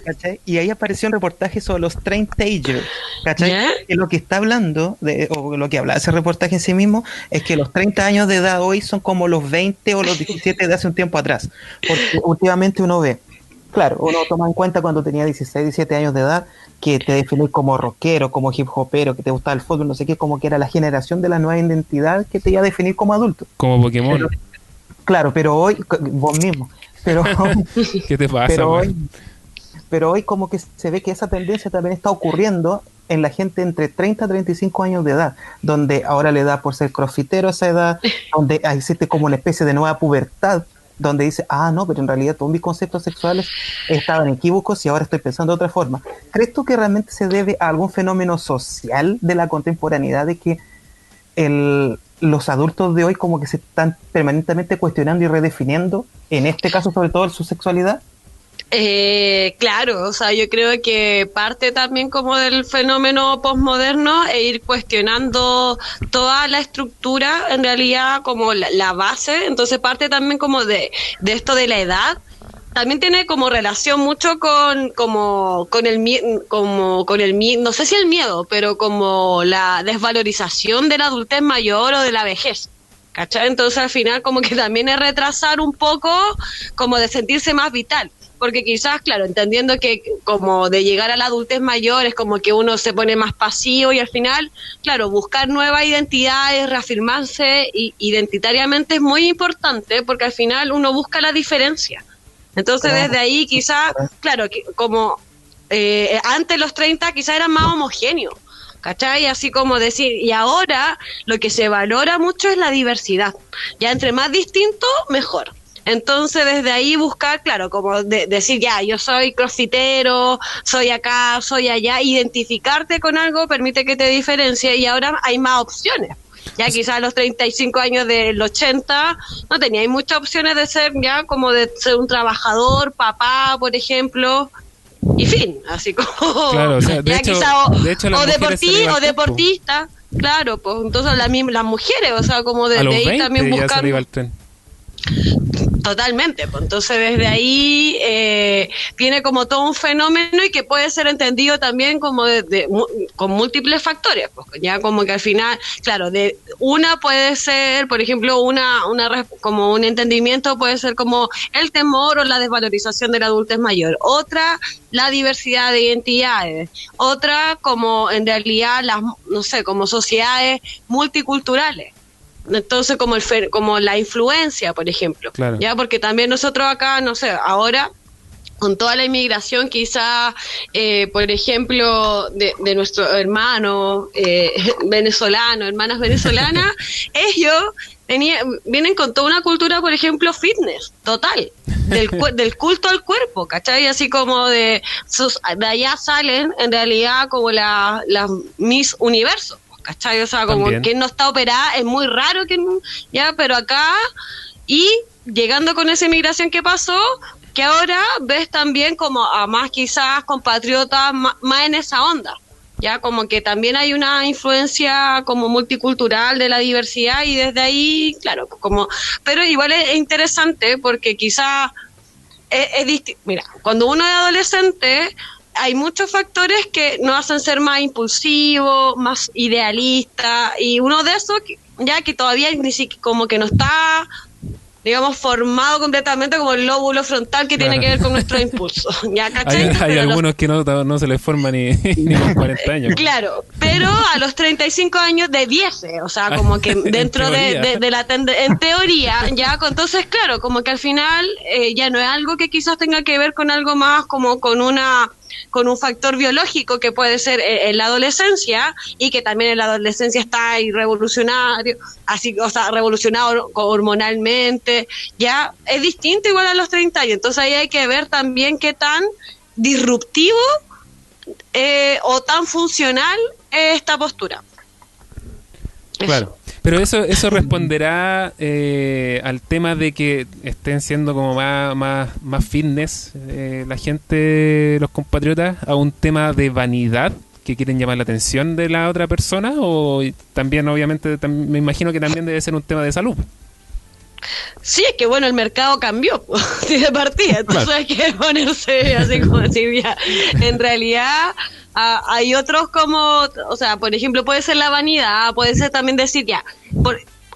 ¿Cachai? Y ahí apareció un reportaje sobre los Train Tagers, ¿cachai? ¿Ya? Que lo que está hablando, o lo que habla ese reportaje en sí mismo, es que los 30 años de edad hoy son como los 20 o los 17 de hace un tiempo atrás. Porque últimamente uno ve, claro, uno toma en cuenta cuando tenía 16, 17 años de edad, que te definís como rockero, como hip hopero, que te gustaba el fútbol, no sé qué, como que era la generación de la nueva identidad que te iba a definir como adulto. Como Pokémon. Pero, claro, pero hoy, vos mismo, pero, ¿Qué te pasa, pero güey? hoy, pero hoy como que se ve que esa tendencia también está ocurriendo en la gente entre 30 y 35 años de edad, donde ahora le da por ser crossfitero a esa edad, donde existe como una especie de nueva pubertad, donde dice, no, pero en realidad todos mis conceptos sexuales estaban equívocos y ahora estoy pensando de otra forma. ¿Crees tú que realmente se debe a algún fenómeno social de la contemporaneidad, de que los adultos de hoy como que se están permanentemente cuestionando y redefiniendo, en este caso sobre todo su sexualidad? Claro, o sea, yo creo que parte también como del fenómeno posmoderno e ir cuestionando toda la estructura, en realidad como la base, entonces parte también como de esto de la edad. También tiene como relación mucho con el miedo, no sé si el miedo, pero como la desvalorización de la adultez mayor o de la vejez. ¿Cachai? Entonces al final como que también es retrasar un poco como de sentirse más vital. Porque quizás, claro, entendiendo que como de llegar a la adultez mayor es como que uno se pone más pasivo y al final, claro, buscar nuevas identidades, reafirmarse identitariamente es muy importante porque al final uno busca la diferencia. Entonces desde ahí quizás, claro, como antes los 30 quizás eran más homogéneos, ¿cachai? Así como decir, y ahora lo que se valora mucho es la diversidad. Ya entre más distinto, mejor. Entonces, desde ahí buscar, claro, como decir, ya, yo soy crossfitero, soy acá, soy allá, identificarte con algo permite que te diferencie y ahora hay más opciones. Ya quizás a los 35 años del 80 no teníais muchas opciones de ser, ya, como de ser un trabajador, papá, por ejemplo, y fin, así como, Claro, o sea, de ya hecho, quizás, las mujeres se le iba o al tren, po. deportista, claro, pues entonces las mujeres, o sea, como A desde los ahí 20 también ya se buscar. le iba al tren. Totalmente, pues entonces desde ahí tiene como todo un fenómeno y que puede ser entendido también como con múltiples factores, pues ya como que al final, claro, de una puede ser, por ejemplo, como un entendimiento puede ser como el temor o la desvalorización de la adultez mayor, otra la diversidad de identidades, otra como en realidad las, no sé, como sociedades multiculturales. Entonces, como la influencia, por ejemplo, Claro. ya porque también nosotros acá, no sé, ahora con toda la inmigración, quizá, por ejemplo, de nuestro hermano venezolano, hermanas venezolanas, ellos vienen con toda una cultura, por ejemplo, fitness, total, del culto al cuerpo, ¿cachai? Así como de allá salen, en realidad, como las Miss Universo. ¿Cachai? O sea, como También. que no está operada, es muy raro que ya, pero acá, y llegando con esa inmigración que pasó, que ahora ves también como a más quizás compatriotas más en esa onda, ya como que también hay una influencia como multicultural de la diversidad y desde ahí, claro, como, pero igual es interesante porque quizás es distinto. Mira, cuando uno es adolescente hay muchos factores que nos hacen ser más impulsivos, más idealistas, y uno de esos, ya que todavía ni siquiera, como que no está, digamos, formado completamente como el lóbulo frontal que tiene que ver con nuestros impulsos. ¿Ya, cachai? Hay algunos que no se les forma ni con 40 años. Claro, pero a los 35 años debiese, o sea, como que dentro en teoría, ya, entonces, claro, como que al final ya no es algo que quizás tenga que ver con algo más como con un factor biológico que puede ser en la adolescencia y que también en la adolescencia está ahí revolucionario, así, o sea, revolucionado hormonalmente, ya es distinto igual a los 30 años, entonces ahí hay que ver también qué tan disruptivo o tan funcional es esta postura. Claro, pero eso responderá al tema de que estén siendo como más fitness la gente, los compatriotas, a un tema de vanidad que quieren llamar la atención de la otra persona, o también obviamente me imagino que también debe ser un tema de salud. Sí, es que bueno, el mercado cambió de partida, entonces Claro. hay que ponerse así como decir, ya, en realidad hay otros como, o sea, por ejemplo, puede ser la vanidad, puede ser también decir, ya,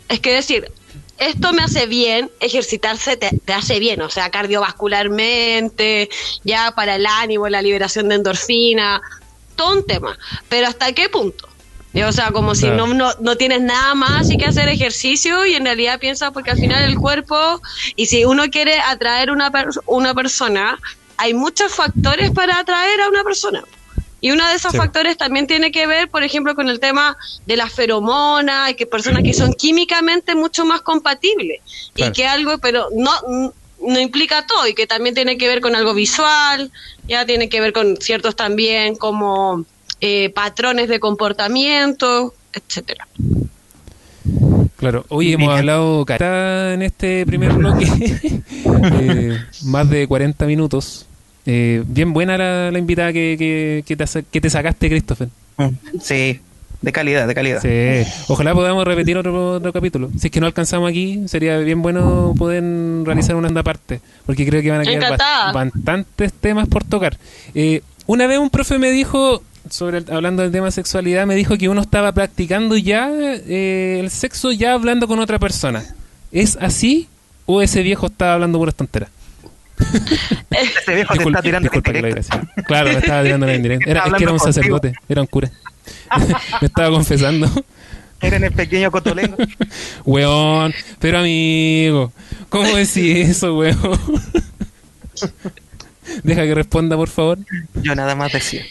es que decir, esto me hace bien, ejercitarse te hace bien, o sea, cardiovascularmente, ya para el ánimo, la liberación de endorfina, todo un tema, pero ¿hasta qué punto? O sea, como si Claro. no tienes nada más y que hacer ejercicio y en realidad piensas porque al final el cuerpo, y si uno quiere atraer una persona, hay muchos factores para atraer a una persona. Y uno de esos Sí. factores también tiene que ver, por ejemplo, con el tema de las feromonas, y que personas que son químicamente mucho más compatibles. Claro. Y que algo, pero no implica todo, y que también tiene que ver con algo visual, ya tiene que ver con ciertos también como patrones de comportamiento, etcétera. Claro, hoy hemos hablado careta en este primer bloque, más de 40 minutos. Bien buena la invitada que te sacaste, Christopher. Sí, de calidad, de calidad. Sí. Ojalá podamos repetir otro capítulo. Si es que no alcanzamos aquí, sería bien bueno poder realizar una segunda parte, porque creo que van a quedar Encantada. bastantes temas por tocar. Una vez un profe me dijo, hablando del tema sexualidad, me dijo que uno estaba practicando ya el sexo ya hablando con otra persona. ¿Es así o ese viejo estaba hablando puras tonteras? Ese viejo te está tirando Disculpa que la indirecto. gracia. Claro, me estaba tirando la indirecta. Es que era un hablando sacerdote, era un cura. Me estaba confesando. Era en el pequeño cotolengo. Weón, pero amigo, ¿cómo decís eso, weón? Deja que responda, por favor. Yo nada más decía.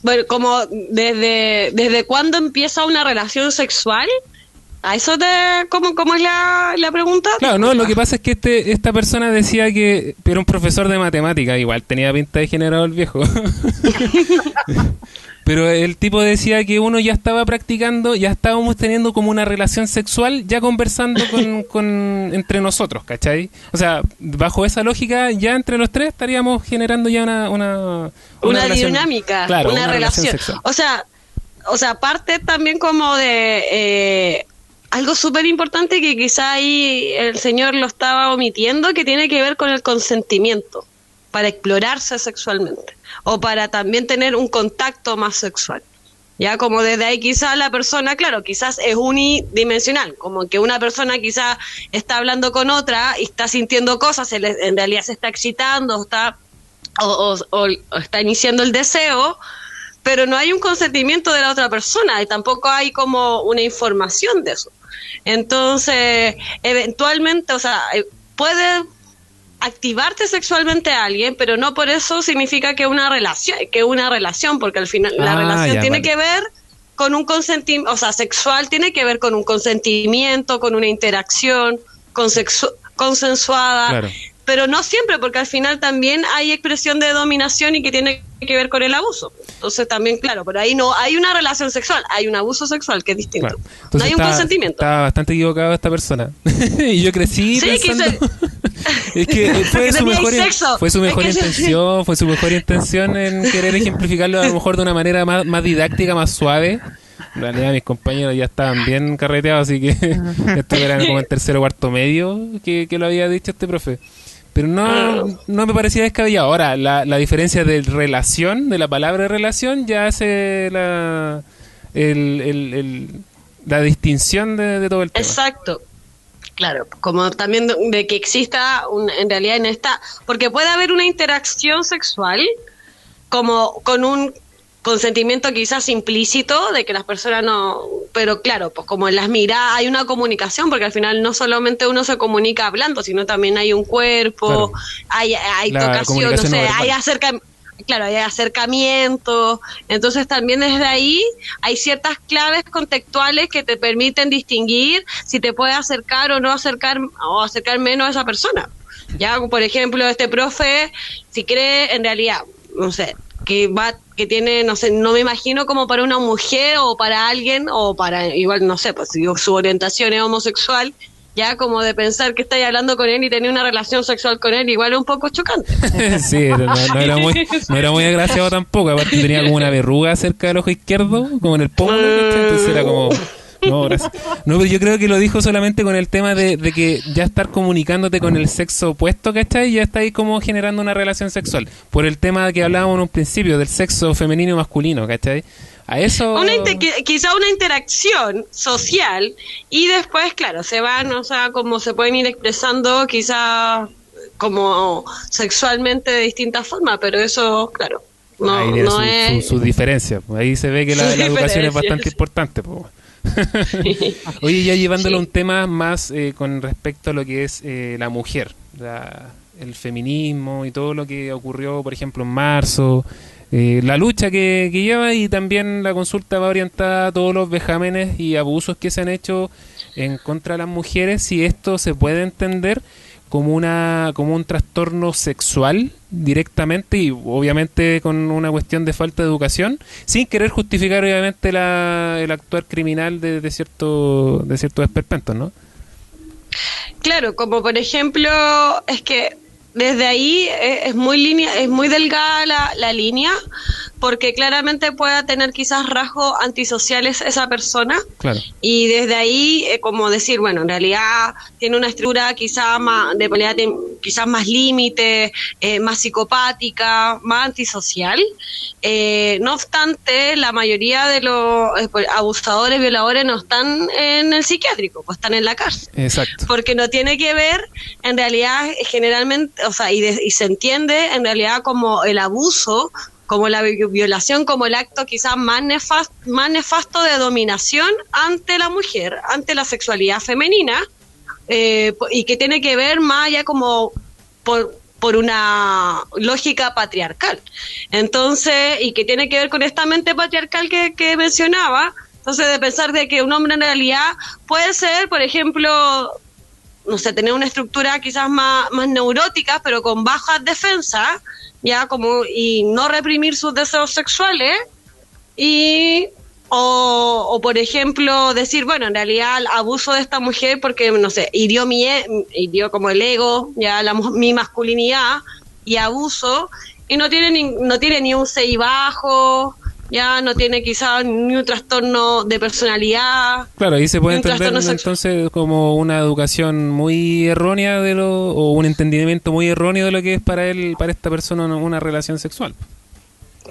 Bueno, como desde cuándo empieza una relación sexual, a eso ¿cómo es la pregunta? Claro, no, lo que pasa es que esta persona decía que era un profesor de matemática, igual tenía pinta de generado el viejo. Pero el tipo decía que uno ya estaba practicando, ya estábamos teniendo como una relación sexual, ya conversando entre nosotros, ¿cachai? O sea, bajo esa lógica, ya entre los tres estaríamos generando ya una relación, dinámica, claro, una relación. sexual. O sea, parte también como de algo súper importante que quizá ahí el señor lo estaba omitiendo, que tiene que ver con el consentimiento para explorarse sexualmente o para también tener un contacto más sexual. Ya como desde ahí quizás la persona, claro, quizás es unidimensional, como que una persona quizás está hablando con otra y está sintiendo cosas, en realidad se está excitando, o está iniciando el deseo, pero no hay un consentimiento de la otra persona y tampoco hay como una información de eso. Entonces, eventualmente, o sea, puede activarte sexualmente a alguien, pero no por eso significa que una relación, porque al final la relación ya, tiene vale. que ver con un consentimiento, o sea, sexual tiene que ver con un consentimiento, con una interacción consensuada, Claro. pero no siempre, porque al final también hay expresión de dominación y que tiene que ver con el abuso. Entonces también, claro, pero ahí no hay una relación sexual, hay un abuso sexual que es distinto. Claro. No Entonces hay un consentimiento. Estaba bastante equivocado esta persona. Y yo crecí Sí, pensando... Es que fue Que su tenía mejor, sexo. fue su mejor Es que intención, fue su mejor intención en querer ejemplificarlo a lo mejor de una manera más didáctica, más suave. En realidad mis compañeros ya estaban bien carreteados, así que esto era como en tercero o cuarto medio que lo había dicho este profe. Pero no me parecía descabellado. Ahora, la diferencia de relación, de la palabra relación, ya hace la distinción de todo el tema. Exacto. Claro, como también de que exista en realidad en esta, porque puede haber una interacción sexual como con un consentimiento quizás implícito de que las personas no, pero claro, pues como en las miradas hay una comunicación, porque al final no solamente uno se comunica hablando, sino también hay un cuerpo, Claro. hay La tocación, no comunicación sé, no verbal. hay acercamiento, entonces también desde ahí hay ciertas claves contextuales que te permiten distinguir si te puede acercar o no acercar, o acercar menos a esa persona. Ya, por ejemplo, este profe, si cree en realidad, no sé, que tiene, no sé, no me imagino como para una mujer o para alguien, o para, igual, no sé, pues si su orientación es homosexual, ya como de pensar que estáis hablando con él y tener una relación sexual con él, igual es un poco chocante. Sí, no era muy agraciado tampoco, aparte tenía como una verruga cerca del ojo izquierdo, como en el pómulo, ¿cachai? Entonces era como... No, gracias. No, pero yo creo que lo dijo solamente con el tema de que ya estar comunicándote con el sexo opuesto, ¿cachai? Ya está ahí como generando una relación sexual. Por el tema que hablábamos en un principio, del sexo femenino y masculino, ¿cachai? A eso... Quizá una interacción social y después, claro, se van, o sea, como se pueden ir expresando quizá como sexualmente de distintas formas, pero eso, claro, no es... Sus diferencias. Ahí se ve que la educación es bastante importante, pues. Oye, ya llevándolo a un tema más con respecto a lo que es la mujer, el feminismo y todo lo que ocurrió, por ejemplo, en marzo, la lucha que lleva, y también la consulta va orientada a todos los vejámenes y abusos que se han hecho en contra de las mujeres, si esto se puede entender como un trastorno sexual directamente, y obviamente con una cuestión de falta de educación, sin querer justificar obviamente el actuar criminal de ciertos esperpentos, ¿no? Claro, como por ejemplo, es que desde ahí es muy delgada la línea, porque claramente pueda tener quizás rasgos antisociales esa persona, claro. Y desde ahí como decir, bueno, en realidad tiene una estructura quizás más de pelea, quizás más límite, más psicopática, más antisocial. No obstante, la mayoría de los abusadores, violadores no están en el psiquiátrico, pues están en la cárcel. Exacto. Porque no tiene que ver, en realidad, generalmente, o sea, y se entiende en realidad como el abuso, como la violación, como el acto quizás más nefasto de dominación ante la mujer, ante la sexualidad femenina, y que tiene que ver más allá como por una lógica patriarcal. Entonces, y que tiene que ver con esta mente patriarcal que mencionaba, entonces de pensar de que un hombre en realidad puede ser, por ejemplo, no sé, tener una estructura quizás más neurótica, pero con bajas defensas, ya como, y no reprimir sus deseos sexuales, o por ejemplo decir, bueno, en realidad el abuso de esta mujer porque, no sé, hirió como el ego, ya mi masculinidad, y abuso, y no tiene ni un CI bajo, ya no tiene quizás ni un trastorno de personalidad. Claro, ahí se puede entender entonces como una educación muy errónea o un entendimiento muy erróneo de lo que es para esta persona una relación sexual.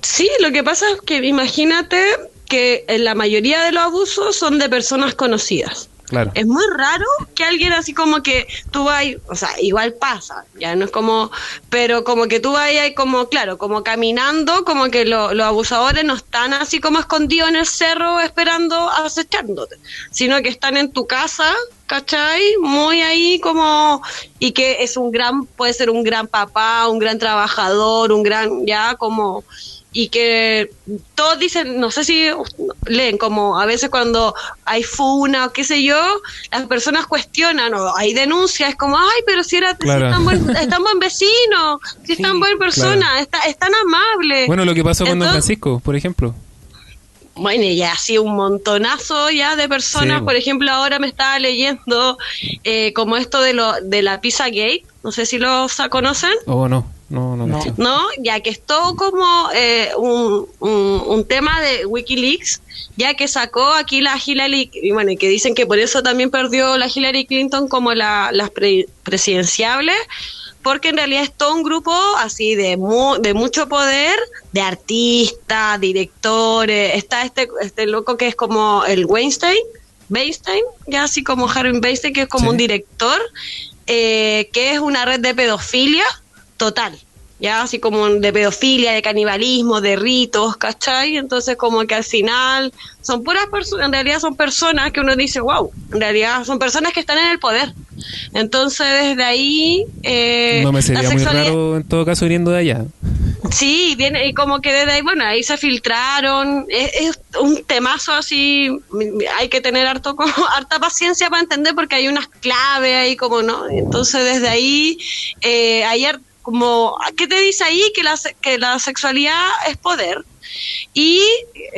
Sí, lo que pasa es que imagínate que la mayoría de los abusos son de personas conocidas. Claro. Es muy raro que alguien así como que tú vas, o sea, igual pasa, ya no es como, pero como que tú vas ahí como, claro, como caminando, como que los abusadores no están así como escondidos en el cerro esperando acechándote, sino que están en tu casa, ¿cachai? Muy ahí como, y que puede ser un gran papá, un gran trabajador, un gran, ya como... Y que todos dicen, no sé si leen, como a veces cuando hay funa o qué sé yo, las personas cuestionan o hay denuncias, es como, ay, pero si claro. es tan buen vecino, si es tan buena persona, claro. Es tan amable. Bueno, lo que pasó con Don Francisco, por ejemplo. Bueno, y así un montonazo ya de personas, sí. Por ejemplo, ahora me estaba leyendo como esto de la Pizza Gate, no sé si los conocen. Oh, no. No, ya que es todo como un tema de WikiLeaks, ya que sacó aquí la Hillary, y bueno, y que dicen que por eso también perdió la Hillary Clinton como las presidenciables, porque en realidad es todo un grupo así de mucho poder, de artistas, directores, está este loco que es como el Weinstein, ya así como Harvey Weinstein, que es como un director, que es una red de pedofilia total, ya así como de pedofilia, de canibalismo, de ritos, ¿cachai? Entonces como que al final son puras personas, en realidad son personas que uno dice, wow, en realidad son personas que están en el poder. Entonces desde ahí... no me sería muy raro en todo caso viniendo de allá. Sí, viene, y como que desde ahí, bueno, ahí se filtraron, es un temazo así, hay que tener harta paciencia para entender porque hay unas claves ahí como, ¿no? Entonces desde ahí, ayer como, ¿qué te dice ahí? Que la sexualidad es poder. Y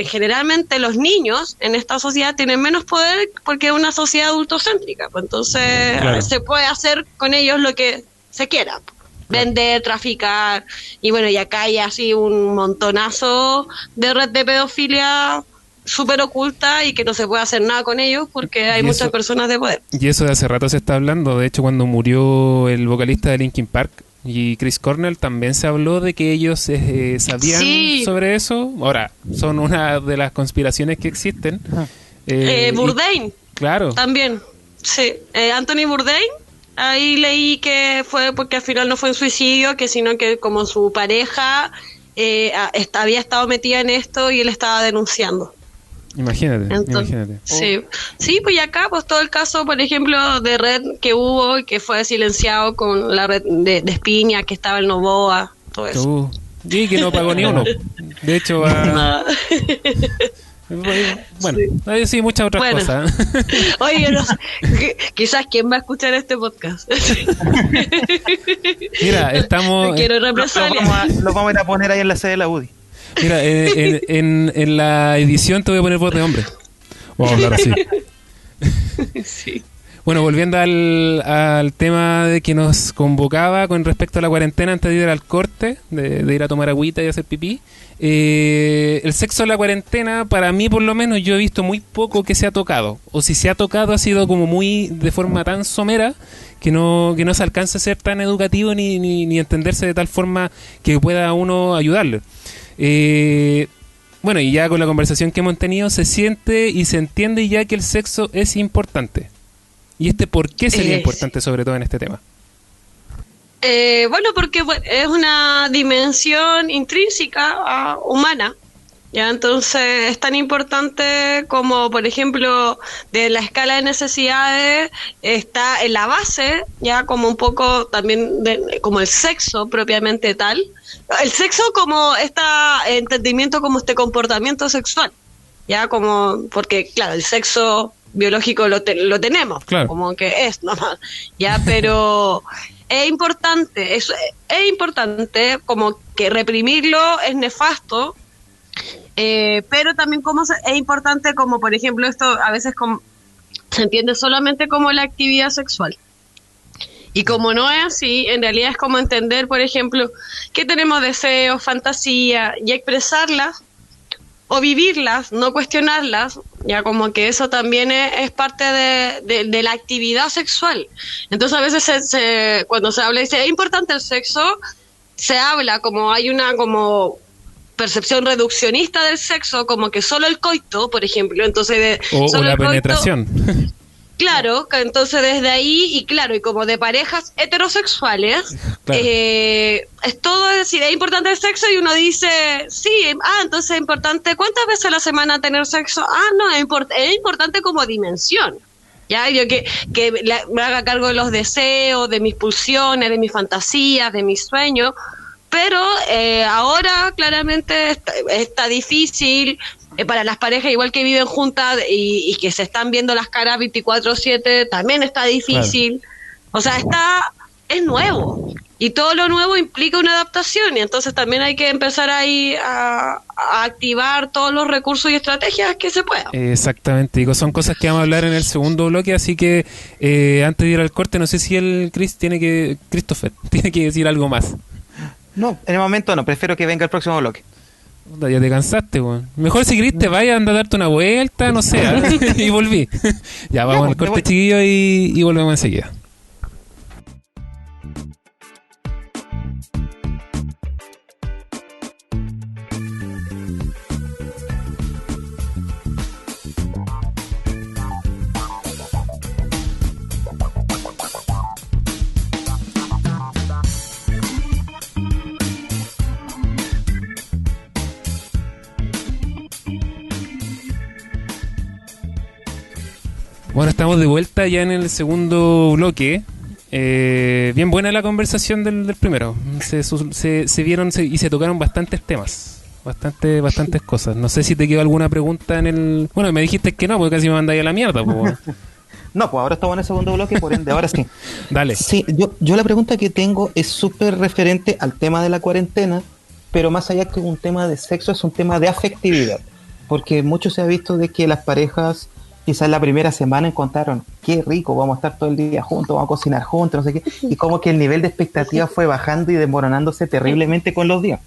generalmente los niños en esta sociedad tienen menos poder porque es una sociedad adultocéntrica. Pues entonces se puede hacer con ellos lo que se quiera. Vender, traficar. Y bueno, y acá hay así un montonazo de red de pedofilia súper oculta y que no se puede hacer nada con ellos porque hay muchas personas de poder. Y eso de hace rato se está hablando. De hecho, cuando murió el vocalista de Linkin Park y Chris Cornell, también se habló de que ellos sabían sobre eso. Ahora, son una de las conspiraciones que existen. Bourdain. Claro. También, sí. Anthony Bourdain, ahí leí que fue porque al final no fue un suicidio, que sino que como su pareja había estado metida en esto y él estaba denunciando. Imagínate. Sí, pues y acá pues todo el caso, por ejemplo, de red que hubo y que fue silenciado con la red de Espiña, que estaba el Novoa, todo eso. Y que no pagó ni uno. De hecho, bueno, sí, muchas otras cosas. Oye, no sé, quizás quién va a escuchar este podcast. Mira, estamos... Quiero represalia. Lo vamos a ir a poner ahí en la sede de la UDI. Mira, en la edición te voy a poner voz de hombre. Vamos a hablar así. Sí. Bueno, volviendo al tema de que nos convocaba con respecto a la cuarentena antes de ir al corte, de ir a tomar agüita y hacer pipí. El sexo en la cuarentena, para mí por lo menos, yo he visto muy poco que se ha tocado. O si se ha tocado ha sido como muy de forma tan somera que no se alcanza a ser tan educativo ni entenderse de tal forma que pueda uno ayudarle. Bueno, y ya con la conversación que hemos tenido se siente y se entiende ya que el sexo es importante. ¿Y por qué sería importante sobre todo en este tema? Bueno, porque es una dimensión intrínseca humana, ¿ya? Entonces es tan importante como, por ejemplo, de la escala de necesidades está en la base, ya como un poco también como el sexo propiamente tal. El sexo como entendimiento como este comportamiento sexual, ya como, porque claro, el sexo biológico lo tenemos, claro, como que es normal, ya, pero es importante como que reprimirlo es nefasto, pero también es importante como, por ejemplo, esto a veces se entiende solamente como la actividad sexual. Y como no es así, en realidad es como entender, por ejemplo, que tenemos deseos, fantasía, y expresarlas o vivirlas, no cuestionarlas, ya como que eso también es parte de la actividad sexual. Entonces a veces cuando se habla y dice, ¿es importante el sexo? Se habla como hay una como percepción reduccionista del sexo, como que solo el coito, por ejemplo, entonces o la penetración. Claro, que entonces desde ahí, y claro, y como de parejas heterosexuales, claro, es todo, es decir, es importante el sexo y uno dice, sí, entonces es importante, ¿cuántas veces a la semana tener sexo? No, es importante como dimensión, ya, yo que me haga cargo de los deseos, de mis pulsiones, de mis fantasías, de mis sueños, pero ahora claramente está difícil. Para las parejas igual que viven juntas y que se están viendo las caras 24/7 también está difícil, claro. O sea, es nuevo y todo lo nuevo implica una adaptación y entonces también hay que empezar ahí a activar todos los recursos y estrategias que se puedan. Exactamente, digo, son cosas que vamos a hablar en el segundo bloque, así que antes de ir al corte, no sé si Christopher tiene que decir algo más. No, en el momento no, prefiero que venga el próximo bloque. Ya te cansaste, weón. Mejor si querés te vayas, anda a darte una vuelta, no sé, y volví. Ya, vamos al corte, chiquillo, y volvemos enseguida. Bueno, estamos de vuelta ya en el segundo bloque. Bien buena la conversación del primero. Se vieron y se tocaron bastantes temas. Bastantes cosas. No sé si te quedó alguna pregunta en el... Bueno, me dijiste que no, porque casi me mandáis a la mierda. No, pues ahora estamos en el segundo bloque, por ende, ahora sí. Dale. Sí, yo la pregunta que tengo es súper referente al tema de la cuarentena, pero más allá que un tema de sexo, es un tema de afectividad. Porque mucho se ha visto de que las parejas, quizás la primera semana encontraron, qué rico, vamos a estar todo el día juntos, vamos a cocinar juntos, no sé qué, y como que el nivel de expectativa fue bajando y desmoronándose terriblemente con los días.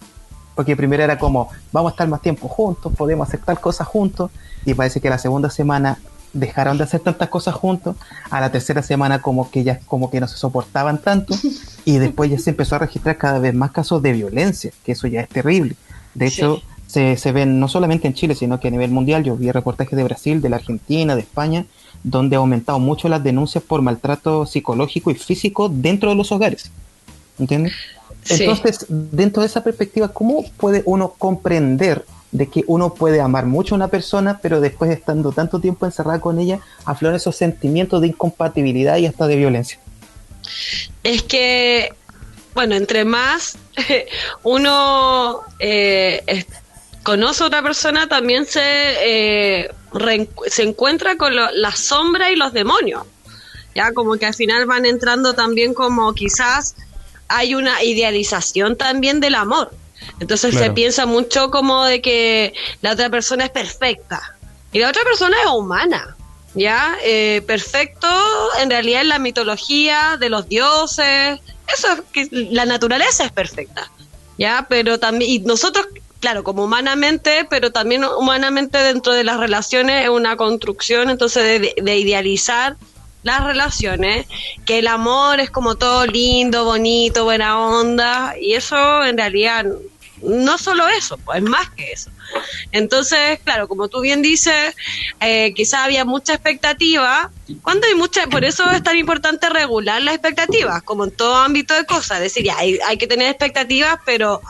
Porque primero era como, vamos a estar más tiempo juntos, podemos hacer tal cosa juntos, y parece que la segunda semana dejaron de hacer tantas cosas juntos, a la tercera semana como que ya como que no se soportaban tanto, y después ya se empezó a registrar cada vez más casos de violencia, que eso ya es terrible. De hecho, se ven no solamente en Chile, sino que a nivel mundial. Yo vi reportajes de Brasil, de la Argentina, de España, donde ha aumentado mucho las denuncias por maltrato psicológico y físico dentro de los hogares, ¿entiendes? Sí. Entonces, dentro de esa perspectiva, ¿cómo puede uno comprender de que uno puede amar mucho a una persona, pero después, estando tanto tiempo encerrada con ella, afloran esos sentimientos de incompatibilidad y hasta de violencia? Es que, bueno, entre más uno conoce a otra persona, también se encuentra con la sombra y los demonios. Ya, como que al final van entrando también, como quizás hay una idealización también del amor. Entonces se piensa mucho como de que la otra persona es perfecta y la otra persona es humana, ¿ya? Perfecto en realidad en la mitología de los dioses, eso es que la naturaleza es perfecta, ¿ya? Pero también, y nosotros, claro, como humanamente, pero también humanamente dentro de las relaciones es una construcción, entonces de idealizar las relaciones, que el amor es como todo lindo, bonito, buena onda, y eso en realidad no solo eso, pues es más que eso. Entonces, claro, como tú bien dices, quizás había mucha expectativa, cuando hay mucha, por eso es tan importante regular las expectativas, como en todo ámbito de cosas, es decir, ya, hay que tener expectativas, pero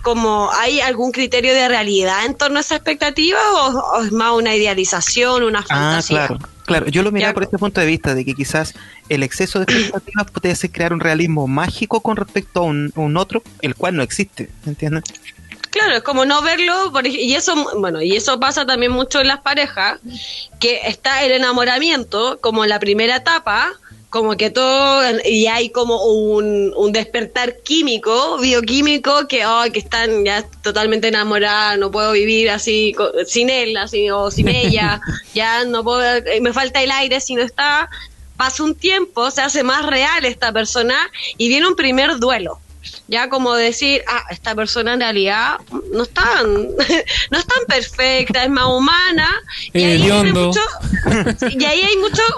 como ¿hay algún criterio de realidad en torno a esa expectativa o es más una idealización, una fantasía? Claro, yo lo miraba por este punto de vista, de que quizás el exceso de expectativas puede hacer crear un realismo mágico con respecto a un otro, el cual no existe, ¿entiendes? Claro, es como no verlo, y eso, bueno, y eso pasa también mucho en las parejas, que está el enamoramiento como en la primera etapa, como que todo, y hay como un despertar químico, bioquímico, que están ya totalmente enamoradas, no puedo vivir así sin él, así, o sin ella, ya no puedo, me falta el aire si no está. Pasa un tiempo, se hace más real esta persona y viene un primer duelo. Ya como decir, esta persona en realidad no es tan perfecta, es más humana, y ahí viene mucho,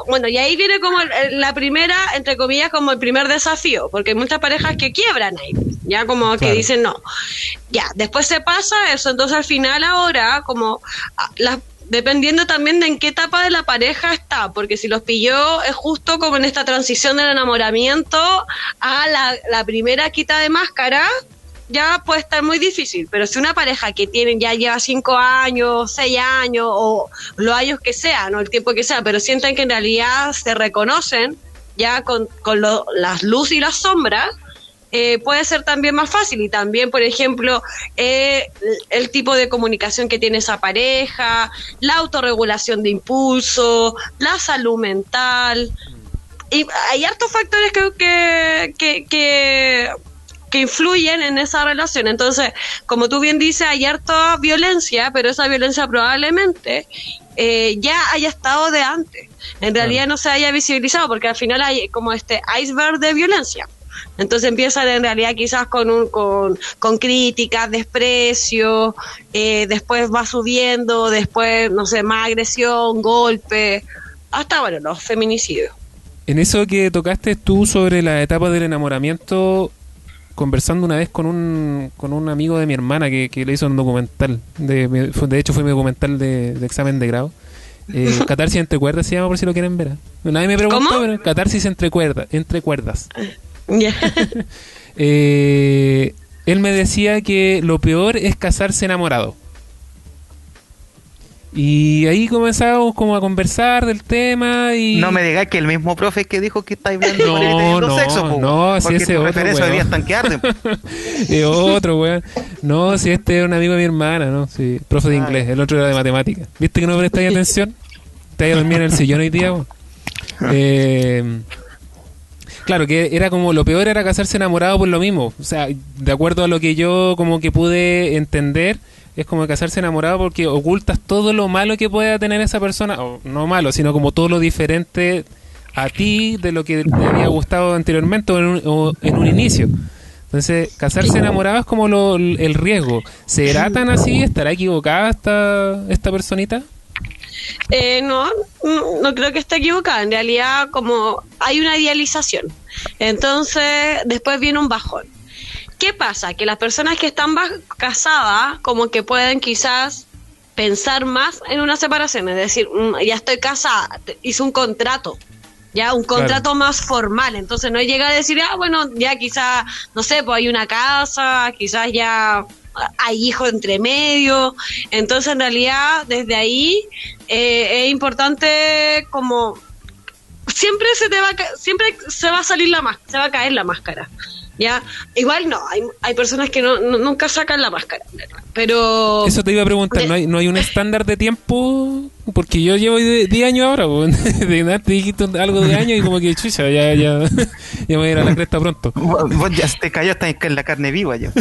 bueno, y ahí viene como la primera, entre comillas, como el primer desafío, porque hay muchas parejas que quiebran ahí, ya como que dicen no, ya, después se pasa eso, entonces al final ahora, como dependiendo también de en qué etapa de la pareja está, porque si los pilló es justo como en esta transición del enamoramiento a la primera quita de máscara, ya puede estar muy difícil, pero si una pareja que ya lleva 5 años, 6 años, o los años que sea, no el tiempo que sea, pero sienten que en realidad se reconocen ya con las luces y las sombras, puede ser también más fácil. Y también, por ejemplo, el tipo de comunicación que tiene esa pareja, la autorregulación de impulso, la salud mental, y hay hartos factores que influyen en esa relación. Entonces, como tú bien dices, hay harta violencia, pero esa violencia probablemente ya haya estado de antes, en realidad no se haya visibilizado, porque al final hay como este iceberg de violencia. Entonces empiezan en realidad quizás con críticas, desprecio, después va subiendo, después, no sé, más agresión, golpe, hasta, bueno, los feminicidios. En eso que tocaste tú sobre la etapa del enamoramiento, conversando una vez con un amigo de mi hermana que le hizo un documental, de hecho fue mi documental de examen de grado, Catarsis entre cuerdas se llama, por si lo quieren ver. Nadie me preguntó, ¿Cómo? pero Catarsis entre cuerdas. Yeah. Él me decía que lo peor es casarse enamorado. Y ahí comenzamos como a conversar del tema y... No me digas que el mismo profe que dijo que estáis viendo teniendo sexo, po, no, si porque ese tu otro, referencia hoy weón. día están que arden. De otro, weón. No, si este es un amigo de mi hermana, ¿no? Sí, profe de inglés, el otro era de matemáticas. ¿Viste que no prestáis atención? ¿Te has dormido en el sillón hoy día, weón? Claro, que era como lo peor era casarse enamorado por lo mismo. O sea, de acuerdo a lo que yo como que pude entender, es como casarse enamorado porque ocultas todo lo malo que pueda tener esa persona, o no malo, sino como todo lo diferente a ti de lo que te había gustado anteriormente o en un inicio. Entonces, casarse enamorado es como el riesgo. ¿Será tan así? ¿Estará equivocada esta personita? No creo que esté equivocada. En realidad, como hay una idealización, entonces después viene un bajón. ¿Qué pasa? Que las personas que están casadas, como que pueden quizás pensar más en una separación, es decir, ya estoy casada, hice un contrato, ya un contrato Claro. más formal, entonces no llega a decir, bueno, ya quizás, no sé, pues hay una casa, quizás ya hay hijos entre medio, entonces en realidad desde ahí es importante como siempre siempre se va a salir se va a caer la máscara. Ya, igual no, hay personas que nunca sacan la máscara, pero Eso te iba a preguntar, ¿no hay un estándar de tiempo? Porque yo llevo 10 años ahora, po. De nada te dijiste algo de años y como que chucha, ya me voy a ir a la cresta pronto. Vos ya te cayó hasta en la carne viva ya.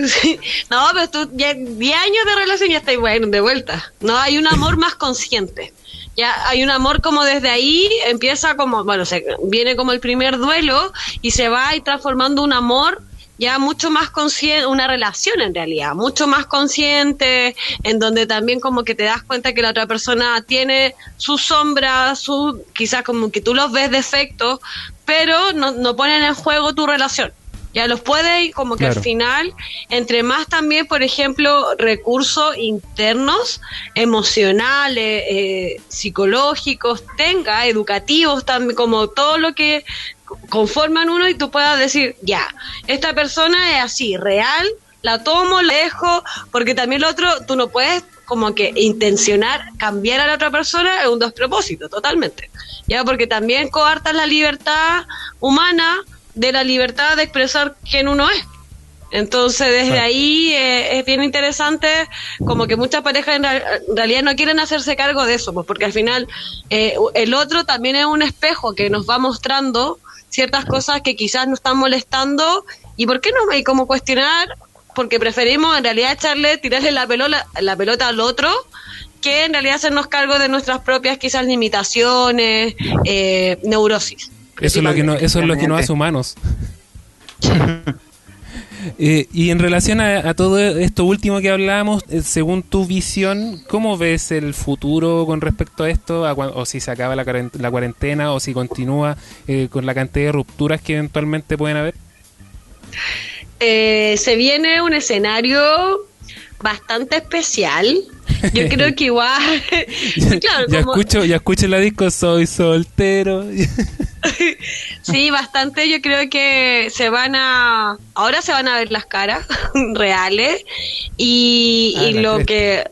sí, no, pero tú ya 10 años de relación ya estáis bueno, de vuelta. No, hay un amor más consciente. Ya hay un amor como desde ahí empieza como, bueno, viene como el primer duelo y se va a ir transformando un amor ya mucho más consciente, una relación en realidad, mucho más consciente, en donde también como que te das cuenta que la otra persona tiene sus sombras, quizás como que tú los ves defectos, pero no ponen en juego tu relación. Ya los puede, como que Claro. al final, entre más también, por ejemplo, recursos internos, emocionales, psicológicos, educativos también, como todo lo que conforman uno y tú puedas decir, ya, esta persona es así, real, la tomo, la dejo, porque también lo otro, tú no puedes como que intencionar cambiar a la otra persona en un despropósito, totalmente. Ya, porque también coartas la libertad humana de la libertad de expresar quién uno es. Entonces desde ahí es bien interesante, como que muchas parejas en realidad no quieren hacerse cargo de eso, pues porque al final el otro también es un espejo que nos va mostrando ciertas cosas que quizás nos están molestando y por qué no hay como cuestionar, porque preferimos en realidad tirarle la pelota al otro que en realidad hacernos cargo de nuestras propias quizás limitaciones, neurosis. Eso es lo que nos hace humanos. Y en relación a todo esto último que hablábamos, según tu visión, ¿cómo ves el futuro con respecto a esto? O si se acaba la cuarentena, o si continúa con la cantidad de rupturas que eventualmente pueden haber. Se viene un escenario bastante especial. Yo creo que igual claro, ya escucho en la disco, soy soltero. Sí, bastante. Yo creo que ahora se van a ver las caras reales y lo cresta. que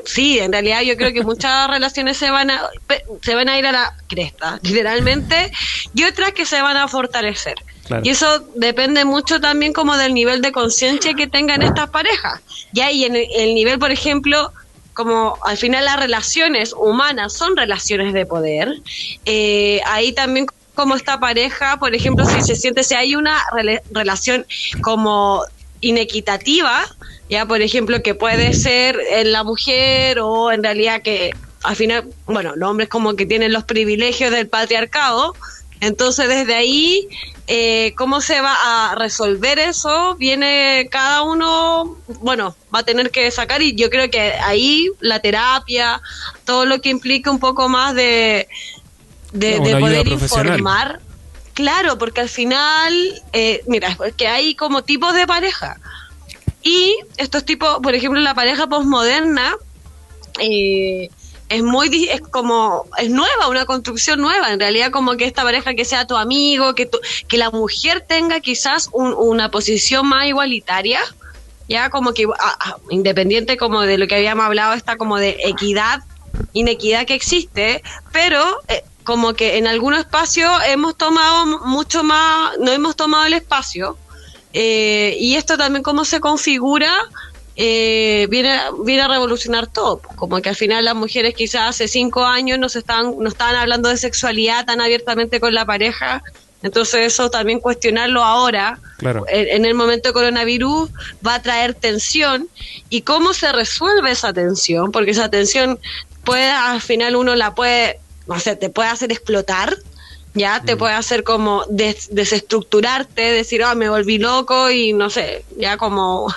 sí, en realidad yo creo que muchas relaciones se van a ir a la cresta, literalmente, y otras que se van a fortalecer. Claro. Y eso depende mucho también como del nivel de conciencia que tengan estas parejas. Ya, y en el nivel, por ejemplo, como al final las relaciones humanas son relaciones de poder, ahí también como esta pareja, por ejemplo, si hay una relación como inequitativa, ya por ejemplo que puede ser en la mujer o en realidad que al final, bueno, los hombres como que tienen los privilegios del patriarcado, entonces desde ahí, ¿cómo se va a resolver eso? Viene cada uno, bueno, va a tener que sacar y yo creo que ahí la terapia, todo lo que implica un poco más de poder informar. Claro, porque al final, mira, es que hay como tipos de pareja. Y estos tipos, por ejemplo, la pareja posmoderna, es nueva, una construcción nueva, en realidad como que esta pareja que sea tu amigo, que la mujer tenga quizás una posición más igualitaria, ya como que independiente como de lo que habíamos hablado, esta como de inequidad que existe, pero como que en algunos espacios hemos tomado mucho más, no hemos tomado el espacio, y esto también cómo se configura viene a revolucionar todo. Como que al final las mujeres quizás hace 5 años no estaban hablando de sexualidad tan abiertamente con la pareja. Entonces eso también cuestionarlo ahora, Claro. en el momento de coronavirus, va a traer tensión. ¿Y cómo se resuelve esa tensión? Porque esa tensión al final uno la puede, no sé, te puede hacer explotar, ya te puede hacer como desestructurarte, decir, me volví loco y no sé, ya como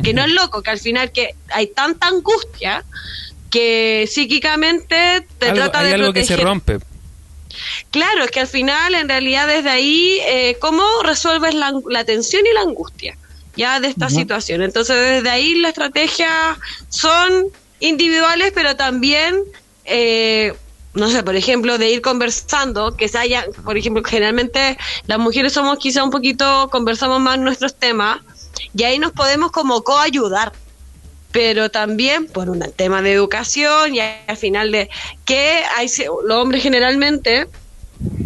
que no es loco, que al final que hay tanta angustia que psíquicamente te trata de hay algo proteger. que se rompe. Claro, es que al final, en realidad, desde ahí, ¿cómo resuelves la tensión y la angustia ya de esta situación? Entonces, desde ahí las estrategias son individuales, pero también, no sé, por ejemplo, de ir conversando, que se haya, por ejemplo, generalmente las mujeres somos quizá un poquito, conversamos más nuestros temas, y ahí nos podemos como coayudar. Pero también por un tema de educación y al final de que los hombres generalmente,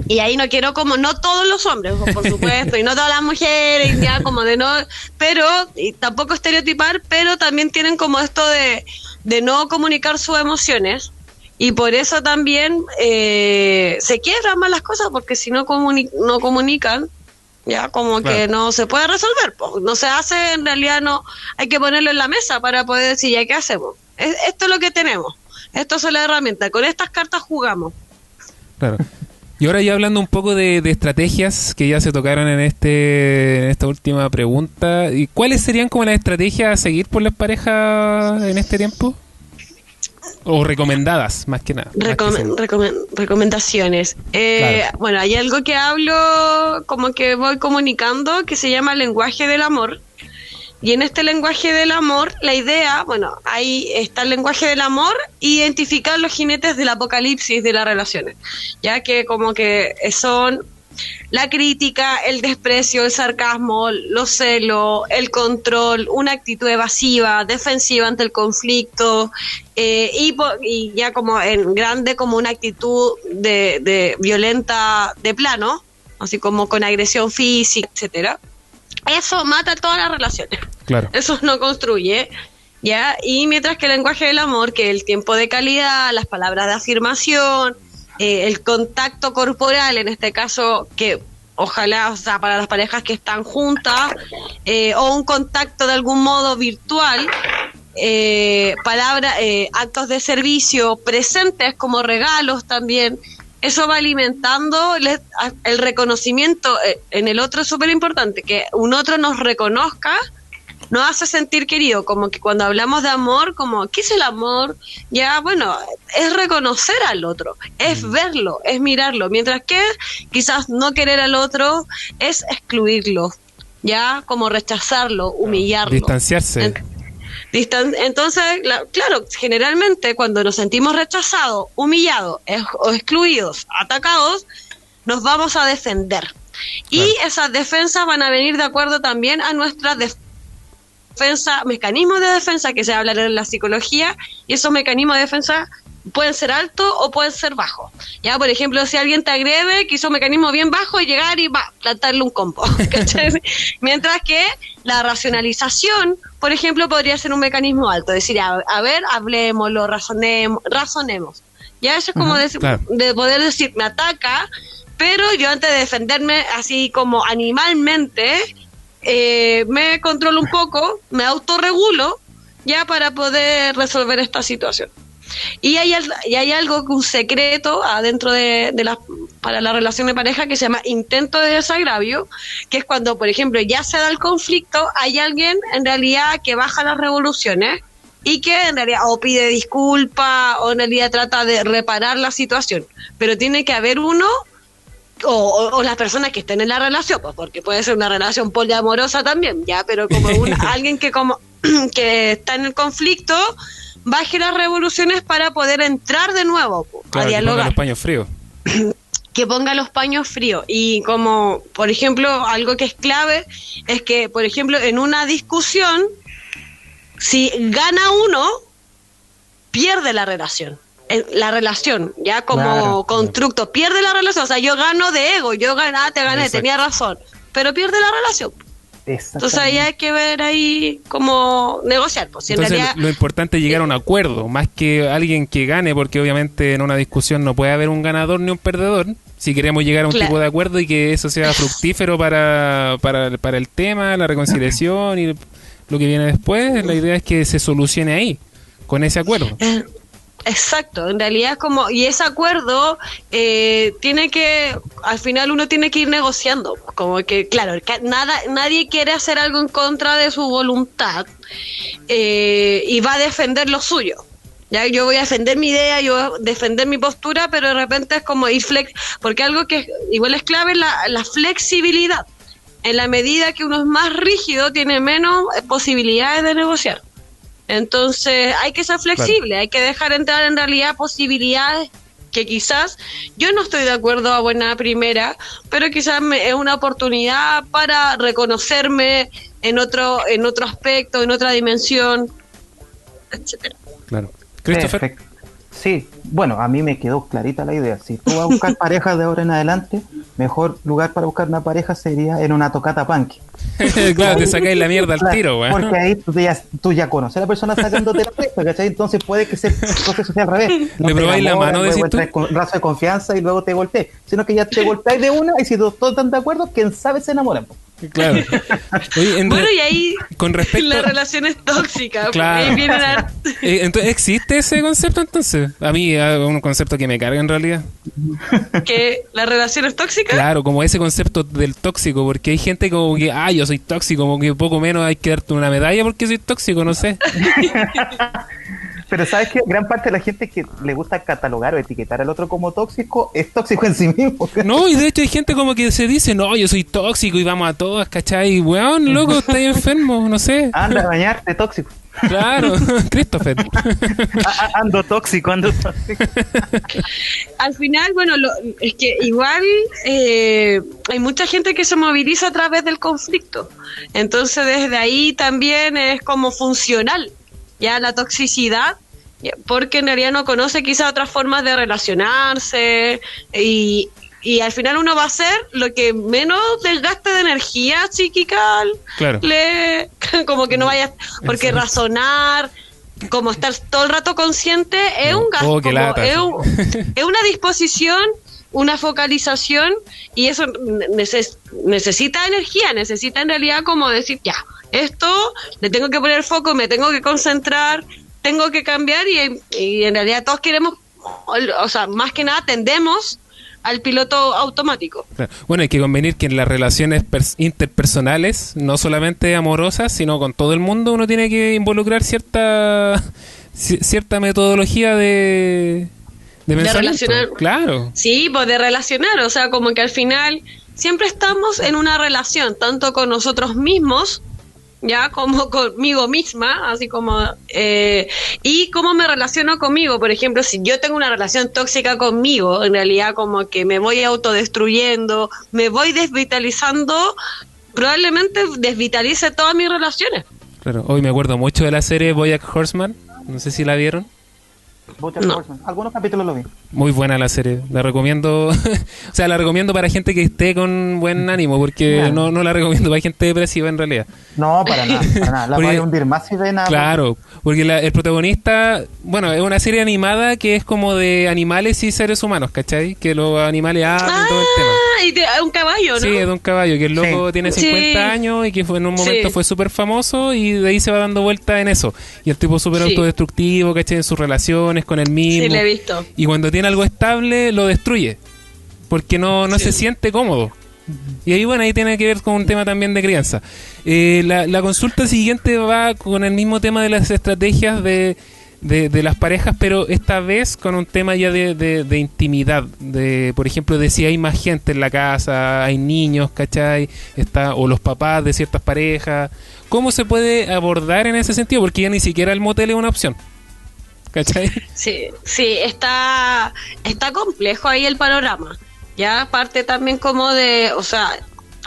y ahí no quiero como, no todos los hombres, por supuesto, y no todas las mujeres, ya como de no, pero, y tampoco estereotipar, pero también tienen como esto de no comunicar sus emociones, y por eso también se quiebran más las cosas, porque si no comunican, ya como Claro. que no se puede resolver, no se hace, en realidad no, hay que ponerlo en la mesa para poder decir, ya, ¿qué hacemos? Esto es lo que tenemos, esto son las herramientas, con estas cartas jugamos. Claro. Y ahora ya hablando un poco de estrategias que ya se tocaron en esta última pregunta, ¿y cuáles serían como las estrategias a seguir por las parejas en este tiempo? O recomendadas, más que nada. Recomendaciones. Claro. Bueno, hay algo que hablo, como que voy comunicando, que se llama lenguaje del amor. Y en este lenguaje del amor, la idea, bueno, ahí está el lenguaje del amor, identificar los jinetes del apocalipsis de las relaciones, ya que como que son la crítica, el desprecio, el sarcasmo, los celos, el control, una actitud evasiva, defensiva ante el conflicto, y ya como en grande como una actitud de violenta de plano, así como con agresión física, etcétera. Eso mata todas las relaciones. Claro. Eso no construye, ¿ya? Y mientras que el lenguaje del amor, que el tiempo de calidad, las palabras de afirmación, el contacto corporal, en este caso, que ojalá, o sea, para las parejas que están juntas, o un contacto de algún modo virtual, actos de servicio presentes como regalos también. Eso va alimentando el reconocimiento en el otro, es súper importante, que un otro nos reconozca, nos hace sentir querido, como que cuando hablamos de amor, como, ¿qué es el amor? Ya, bueno, es reconocer al otro, es verlo, es mirarlo, mientras que quizás no querer al otro es excluirlo, ya, como rechazarlo, humillarlo. Distanciarse. Entonces, claro, generalmente cuando nos sentimos rechazados, humillados o excluidos, atacados, nos vamos a defender. Y esas defensas van a venir de acuerdo también a nuestras mecanismos de defensa que se hablan en la psicología, y esos mecanismos de defensa pueden ser altos o pueden ser bajos. Ya, por ejemplo, si alguien te agrede, que hizo un mecanismo bien bajo, y llegar y plantarle un combo. Mientras que la racionalización, por ejemplo, podría ser un mecanismo alto, decir, a ver, hablemoslo, razonemos. Ya, eso es como de poder decir, me ataca, pero yo antes de defenderme así como animalmente, me controlo un poco, me autorregulo, ya, para poder resolver esta situación. Y hay algo, un secreto adentro para la relación de pareja, que se llama intento de desagravio, que es cuando, por ejemplo, ya se da el conflicto, hay alguien en realidad que baja las revoluciones y que en realidad o pide disculpas o en realidad trata de reparar la situación, pero tiene que haber uno o las personas que estén en la relación, pues, porque puede ser una relación poliamorosa también, ya, pero como alguien que como que está en el conflicto, baje las revoluciones para poder entrar de nuevo a dialogar. Que ponga los paños fríos. Que ponga los paños fríos. Y como, por ejemplo, algo que es clave es que, por ejemplo, en una discusión, si gana uno, pierde la relación. La relación, ya como constructo, pierde la relación. O sea, yo gano de ego, te gané, Exacto. tenía razón, pero pierde la relación. Entonces ahí hay que ver ahí cómo negociar. Pues, si entonces en realidad, lo importante es llegar a un acuerdo, más que alguien que gane, porque obviamente en una discusión no puede haber un ganador ni un perdedor. Si queremos llegar a un tipo de acuerdo y que eso sea fructífero para el tema, la reconciliación y lo que viene después, la idea es que se solucione ahí, con ese acuerdo. Exacto, en realidad es como, y ese acuerdo tiene que, al final uno tiene que ir negociando, como que claro, nadie quiere hacer algo en contra de su voluntad y va a defender lo suyo. Ya yo voy a defender mi idea, yo voy a defender mi postura, pero de repente es como ir porque algo que igual es clave es la flexibilidad. En la medida que uno es más rígido, tiene menos posibilidades de negociar. Entonces hay que ser flexible, hay que dejar entrar en realidad posibilidades que quizás yo no estoy de acuerdo a buena primera, pero quizás es una oportunidad para reconocerme en otro aspecto, en otra dimensión, etcétera. Claro. Christopher. Perfecto. Sí, bueno, a mí me quedó clarita la idea. Si tú vas a buscar parejas de ahora en adelante, mejor lugar para buscar una pareja sería en una tocata punk. Claro, te sacáis la mierda al tiro, güey. Porque ahí tú ya conoces a la persona sacándote la cresta, ¿cachai? Entonces puede que el proceso sea al revés. Le probáis la mano, decís tú. Con razo de confianza y luego te golpees. Sino que ya te golpeáis de una y si todos están de acuerdo, quién sabe se enamoran. Claro. Oye, bueno, y ahí con respecto las relaciones tóxicas, claro. Ahí vienen entonces, ¿existe ese concepto entonces? A mí es un concepto que me carga en realidad. ¿Que las relaciones tóxicas? Claro, como ese concepto del tóxico, porque hay gente como que, yo soy tóxico, como que poco menos hay que darte una medalla porque soy tóxico, no sé. Pero sabes que gran parte de la gente que le gusta catalogar o etiquetar al otro como tóxico es tóxico en sí mismo. No, y de hecho hay gente como que se dice, no, yo soy tóxico y vamos a todas, ¿cachai? Weón, loco, estás enfermo, no sé. Anda a bañarte, tóxico. Claro, Christopher. Ando tóxico. Al final, bueno, es que igual hay mucha gente que se moviliza a través del conflicto. Entonces desde ahí también es como funcional. Ya la toxicidad, porque en realidad no conoce quizá otras formas de relacionarse y al final uno va a hacer lo que menos desgaste de energía psíquica claro. Como que no vaya, porque razonar, como estar todo el rato consciente es un gasto, qué lata, es una disposición, una focalización y eso necesita energía, necesita en realidad como decir ya. Esto le tengo que poner foco, me tengo que concentrar, tengo que cambiar y en realidad todos queremos, o sea, más que nada tendemos al piloto automático. Claro. Bueno, hay que convenir que en las relaciones interpersonales, no solamente amorosas, sino con todo el mundo, uno tiene que involucrar cierta metodología de relacionar. Claro. Sí, pues de relacionar, o sea, como que al final siempre estamos en una relación, tanto con nosotros mismos, ya como conmigo misma, así como y cómo me relaciono conmigo. Por ejemplo, si yo tengo una relación tóxica conmigo, en realidad como que me voy autodestruyendo, me voy desvitalizando, probablemente desvitalice todas mis relaciones. Claro, hoy me acuerdo mucho de la serie BoJack Horseman, no sé si la vieron. No. Algunos capítulos lo vi. Muy buena la serie, la recomiendo. O sea, la recomiendo para gente que esté con buen ánimo, porque no la recomiendo para gente depresiva en realidad. No, para nada. La voy a hundir más si de nada. Claro, porque el protagonista, bueno, es una serie animada que es como de animales y seres humanos, ¿cachai? Que los animales hablan y todo el tema. Y es un caballo, ¿no? Sí, es de un caballo, que el loco tiene 50 años y que en un momento fue súper famoso y de ahí se va dando vuelta en eso. Y el tipo súper autodestructivo, ¿cachai? En sus relaciones con él mismo. Sí, lo he visto. Y cuando tiene algo estable, lo destruye. Porque no se siente cómodo. Y ahí, bueno, ahí tiene que ver con un tema también de crianza. La consulta siguiente va con el mismo tema de las estrategias de las parejas, pero esta vez con un tema ya de intimidad, por ejemplo, de si hay más gente en la casa, hay niños, ¿cachai? O los papás de ciertas parejas. ¿Cómo se puede abordar en ese sentido? Porque ya ni siquiera el motel es una opción, ¿cachai? Sí, está complejo ahí el panorama. Ya aparte también como de, o sea,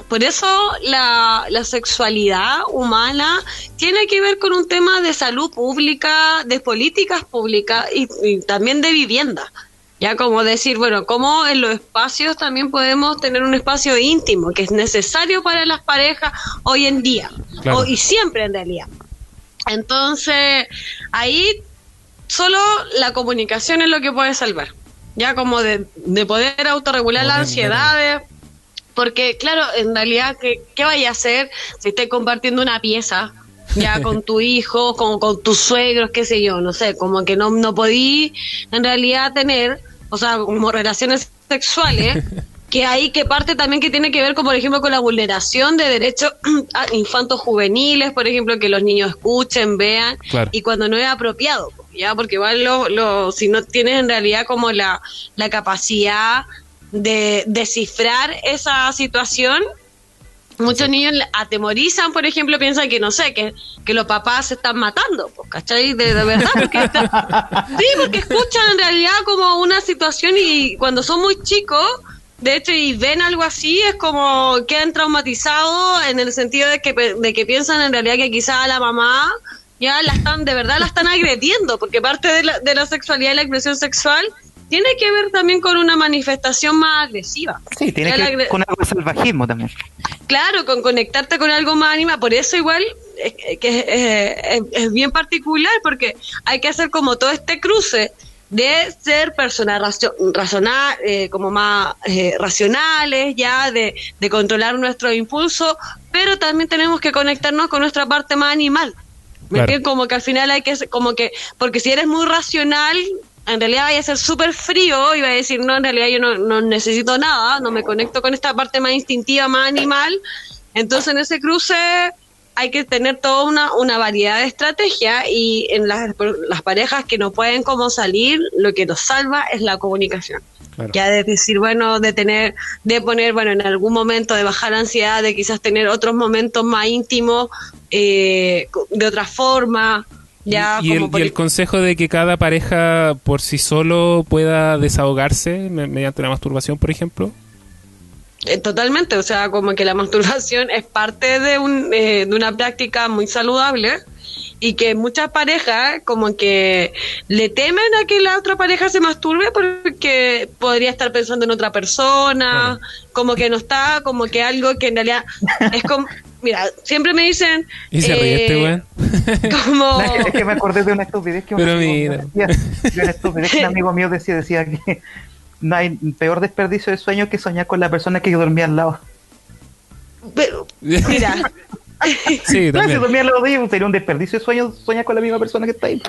por eso la sexualidad humana tiene que ver con un tema de salud pública, de políticas públicas y también de vivienda. Ya como decir, bueno, cómo en los espacios también podemos tener un espacio íntimo, que es necesario para las parejas hoy en día, Claro. y siempre en realidad. Entonces, ahí solo la comunicación es lo que puede salvar, ya como de poder autorregular las ansiedades, porque claro, en realidad, ¿qué vaya a hacer si estés compartiendo una pieza ya con tu hijo, con tus suegros, qué sé yo, no sé, como que no podí en realidad tener, o sea, como relaciones sexuales, que ahí que parte también que tiene que ver con, por ejemplo, con la vulneración de derechos a infantos juveniles, por ejemplo, que los niños escuchen, vean, Claro. y cuando no es apropiado, ya, porque igual si no tienes en realidad como la capacidad de descifrar esa situación, muchos niños atemorizan, por ejemplo, piensan que, no sé, que los papás se están matando, pues, ¿cachai? De verdad, porque sí, porque escuchan en realidad como una situación y cuando son muy chicos, de hecho, y ven algo así, es como quedan traumatizados en el sentido de que piensan en realidad que quizá a la mamá ya de verdad la están agrediendo, porque parte de la sexualidad y la expresión sexual tiene que ver también con una manifestación más agresiva. Sí, tiene que ver con algo de salvajismo también. Claro, con conectarte con algo más animal, por eso igual es bien particular, porque hay que hacer como todo este cruce de ser personas como más racionales, ya de controlar nuestros impulsos, pero también tenemos que conectarnos con nuestra parte más animal. ¿Me Claro. entiendes? Como que al final hay que, como que, porque si eres muy racional, en realidad vaya a ser súper frío y va a decir, no, en realidad yo no necesito nada, no me conecto con esta parte más instintiva, más animal. Entonces en ese cruce hay que tener toda una variedad de estrategias y en las parejas que no pueden como salir, lo que nos salva es la comunicación. Claro. Ya de decir, bueno, de poner, bueno, en algún momento de bajar la ansiedad, de quizás tener otros momentos más íntimos, de otra forma. Ya, y como el consejo de que cada pareja por sí solo pueda desahogarse mediante la masturbación, por ejemplo. Totalmente, o sea, como que la masturbación es parte de una práctica muy saludable y que muchas parejas como que le temen a que la otra pareja se masturbe porque podría estar pensando en otra persona, como que no está, como que algo que en realidad es como... Mira, siempre me dicen... Y se ríe este weón. Como... Es que me acordé de una estupidez que Pero mira. una estupidez que un amigo mío decía que no hay peor desperdicio de sueño que soñar con la persona que dormía al lado. Pero, mira... Sí, Claro, si también. dormía al lado de ella, sería un desperdicio de sueño soñar con la misma persona que está ahí.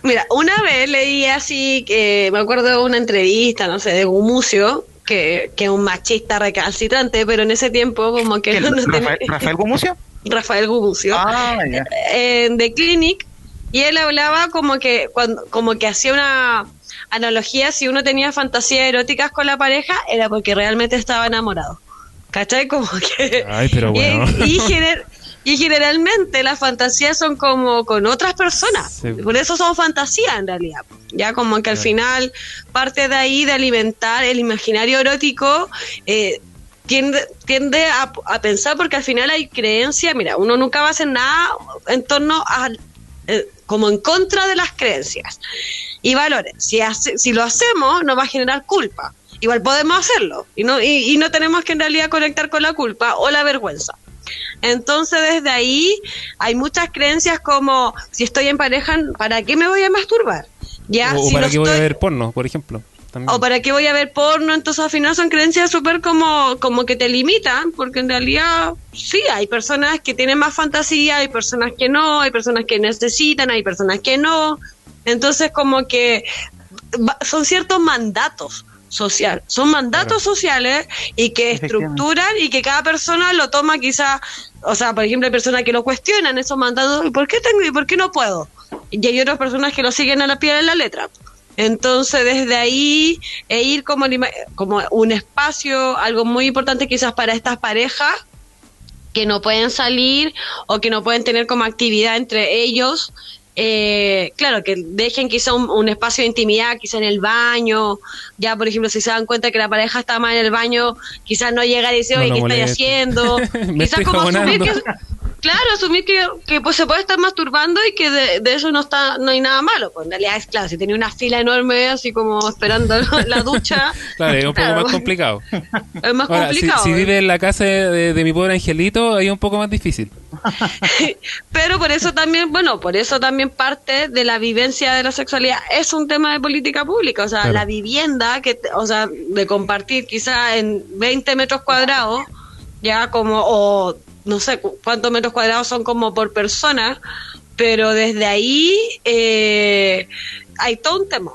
Mira, una vez leí así, que me acuerdo de una entrevista, no sé, de Gumucio, que es un machista recalcitrante, pero en ese tiempo como que ¿Rafael Gumucio? Rafael Gumucio, Ya. en The Clinic, y él hablaba como que hacía una analogía, si uno tenía fantasías eróticas con la pareja, era porque realmente estaba enamorado. ¿Cachai? Como que... Ay, pero bueno. Y generalmente las fantasías son como con otras personas. Sí. Por eso son fantasías en realidad. Ya como que al final parte de ahí de alimentar el imaginario erótico, tiende a pensar, porque al final hay creencias. Mira, uno nunca va a hacer nada en torno a como en contra de las creencias y valores. Si lo hacemos, nos va a generar culpa. Igual podemos hacerlo y no tenemos que en realidad conectar con la culpa o la vergüenza. Entonces desde ahí hay muchas creencias como, si estoy en pareja, ¿para qué me voy a masturbar? Ya, O si para no qué voy a estoy- ver porno, por ejemplo. También. o para qué voy a ver porno. Entonces al final son creencias súper como que te limitan, porque en realidad sí, hay personas que tienen más fantasía, hay personas que no, hay personas que necesitan, hay personas que no. Entonces como que son ciertos mandatos son mandatos sociales y que Efectivamente. estructuran y que cada persona lo toma quizá, o sea, por ejemplo, hay personas que lo cuestionan esos mandatos, ¿y por qué tengo y por qué no puedo? Y hay otras personas que lo siguen a la pie de la letra. Entonces, desde ahí, ir como un espacio, algo muy importante quizás para estas parejas que no pueden salir o que no pueden tener como actividad entre ellos. Claro, que dejen quizá un espacio de intimidad, quizá en el baño. Ya, por ejemplo, si se dan cuenta que la pareja está mal en el baño, quizás no llega y dice, No oye, lo ¿qué estáis moleste. haciendo? Me Quizás estoy como asumir jabonando. Claro, asumir que pues se puede estar masturbando y que de eso no hay nada malo. Pues en realidad es claro, si tenía una fila enorme así como esperando la ducha. Claro, es un poco más complicado. Es más Ahora, complicado. si vive en la casa de mi pobre angelito, ahí es un poco más difícil. Pero por eso también parte de la vivencia de la sexualidad es un tema de política pública. O sea, Claro. la vivienda, de compartir quizá en 20 metros cuadrados, ya o no sé cuántos metros cuadrados son como por persona, pero desde ahí hay todo un tema,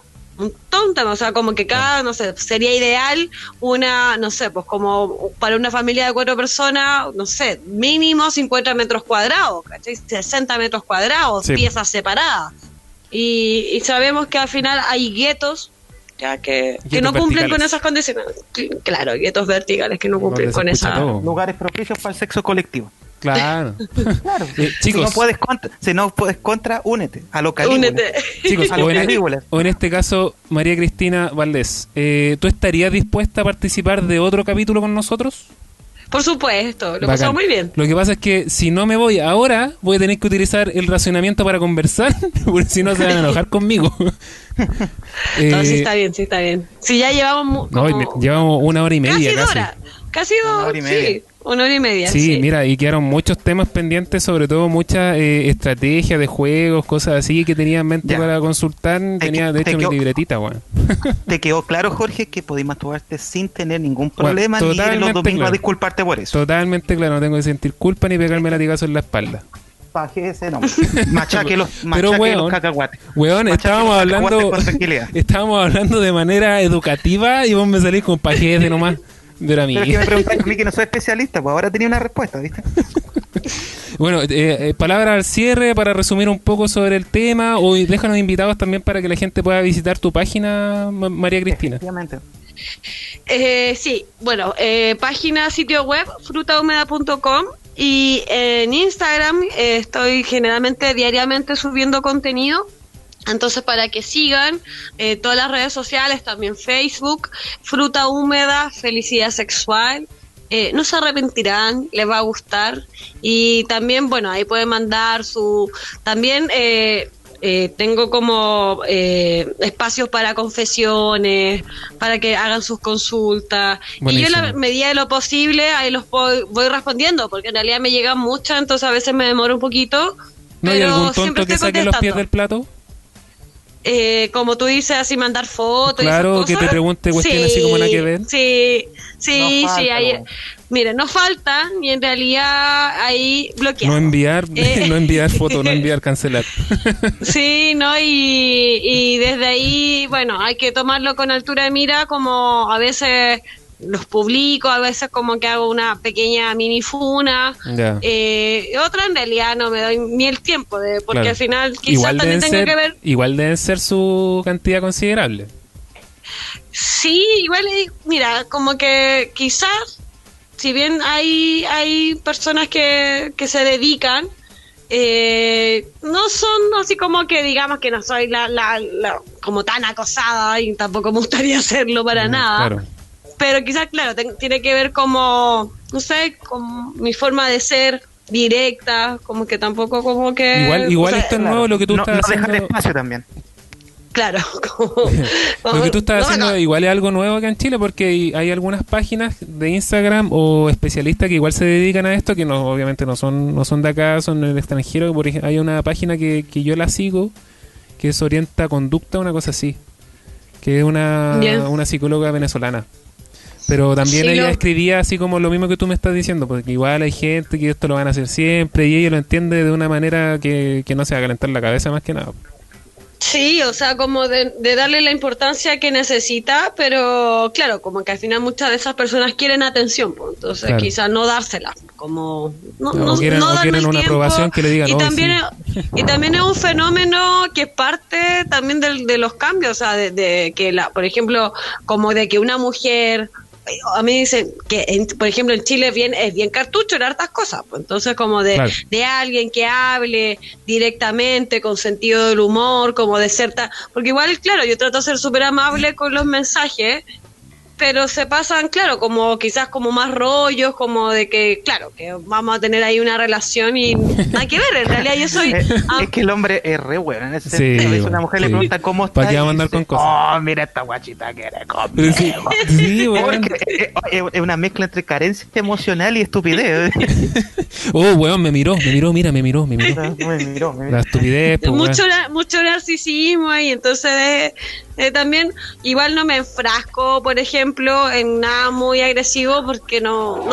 o sea, como que no sé, sería ideal no sé, pues como para una familia de 4 personas, no sé, mínimo 50 metros cuadrados, ¿cachai? 60 metros cuadrados, Sí. piezas separadas, y sabemos que al final hay guetos ya que no cumplen con verticales. esas condiciones. Claro, guetos verticales que no cumplen Donde se con escucha esa. todo. Lugares propicios para el sexo colectivo. Claro. Claro. Chicos, Si no puedes contra, únete a lo Calígula. Únete. chicos a los Calígulas. o en este caso, María Cristina Valdés, ¿tú estarías dispuesta a participar de otro capítulo con nosotros? Por supuesto, lo Bacán. pasamos muy bien. Lo que pasa es que si no me voy ahora, voy a tener que utilizar el racionamiento para conversar, porque si no se van a enojar conmigo. No, sí está bien, sí está bien. Si ya llevamos llevamos 1 hora y media casi 2 casi. horas. Casi 1 hora y media. sí, 1 hora y media. Sí, mira, y quedaron muchos temas pendientes, sobre todo muchas estrategias de juegos, cosas así que tenía en mente Ya. para consultar. Tenía, de te hecho, mi quedó- libretita, weón. ¿Te quedó claro, Jorge, que podés masturbarte sin tener ningún problema ni ir totalmente los domingos claro. a disculparte por eso? Totalmente claro, no tengo que sentir culpa ni pegarme latigazo en la espalda. Paje ese no. Machaque los weón, cacahuates. Weón, Machaque estábamos los cacahuates hablando, con tranquilidad. estábamos hablando de manera educativa y vos me salís con pajete nomás. De la Pero es que me preguntaste a mí que no soy especialista, pues ahora tenía una respuesta, ¿viste? Bueno, palabras al cierre para resumir un poco sobre el tema. Hoy déjanos invitados también para que la gente pueda visitar tu página, María Cristina. Efectivamente. Sí, bueno, página, sitio web, frutahúmeda.com, y en Instagram estoy generalmente diariamente subiendo contenido. Entonces, para que sigan todas las redes sociales, también Facebook, Fruta Húmeda, Felicidad Sexual. No se arrepentirán, les va a gustar. Y también, bueno, ahí pueden mandar También tengo como espacios para confesiones, para que hagan sus consultas. Buenísimo. Y yo, en la medida de lo posible, ahí los voy respondiendo, porque en realidad me llegan muchas, entonces a veces me demoro un poquito. ¿No hay pero algún siempre tonto que estoy saque los pies contestando. del plato? Como tú dices, así mandar fotos. y Claro, esas que cosas. te pregunte cuestiones así como nada que ver. Sí, No falta, ahí, po. mire, no falta, y en realidad ahí bloqueado. No enviar, Eh. no enviar fotos, no enviar, cancelar. Sí, ¿no? Y desde ahí, bueno, hay que tomarlo con altura de mira, como a veces los publico, a veces como que hago una pequeña mini funa. Ya. Otra en realidad no me doy ni el tiempo, porque Claro. al final quizás también tengo que ver. Igual deben ser su cantidad considerable. Sí, igual, mira, como que quizás, si bien hay personas que se dedican, no son así como que digamos que no soy como tan acosada, y tampoco me gustaría hacerlo para nada. Claro. Pero quizás, claro, tiene que ver como, no sé, con mi forma de ser directa, como que tampoco como que... Igual o sea, esto es nuevo lo que tú no estás dejar haciendo. espacio también. Claro, como... Lo que tú estás no, haciendo no. igual es algo nuevo acá en Chile, porque hay algunas páginas de Instagram o especialistas que igual se dedican a esto, que no, obviamente no son de acá, son del extranjero. Por ejemplo, hay una página que yo la sigo, que es Orienta Conducta, una cosa así, que es Ya. una psicóloga venezolana. Pero también Sí, ella lo- escribía así como lo mismo que tú me estás diciendo, porque igual hay gente que esto lo van a hacer siempre y ella lo entiende de una manera que no se va a calentar la cabeza más que nada. Sí, o sea, como de darle la importancia que necesita, pero claro, como que al final muchas de esas personas quieren atención, pues, entonces Claro. quizás no dársela, como O quieren darme el una tiempo. aprobación que le digan, y "Oh, también sí". y también es un fenómeno que es parte también de los cambios, o sea, de que por ejemplo, como de que una mujer, a mí dicen que, por ejemplo, en Chile es bien cartucho en hartas cosas, pues entonces como Claro. de alguien que hable directamente, con sentido del humor, como de porque igual, claro, yo trato de ser súper amable con los mensajes, pero se pasan, claro, como quizás como más rollos, como de que, claro, que vamos a tener ahí una relación y nada que ver, en realidad yo soy... Es que el hombre es re bueno en ese sentido. A veces una mujer le pregunta cómo está. ¿Para qué va a y mandar dice, con cosas? oh, mira esta guachita que eres Pero sí, conmigo. sí, weón. Porque es una mezcla entre carencia emocional y estupidez. Oh, weón, me miró, mira, me miró. Me miró. La estupidez, pues, weón. Mucho narcisismo y entonces también igual no me enfrasco, por ejemplo, en nada muy agresivo porque no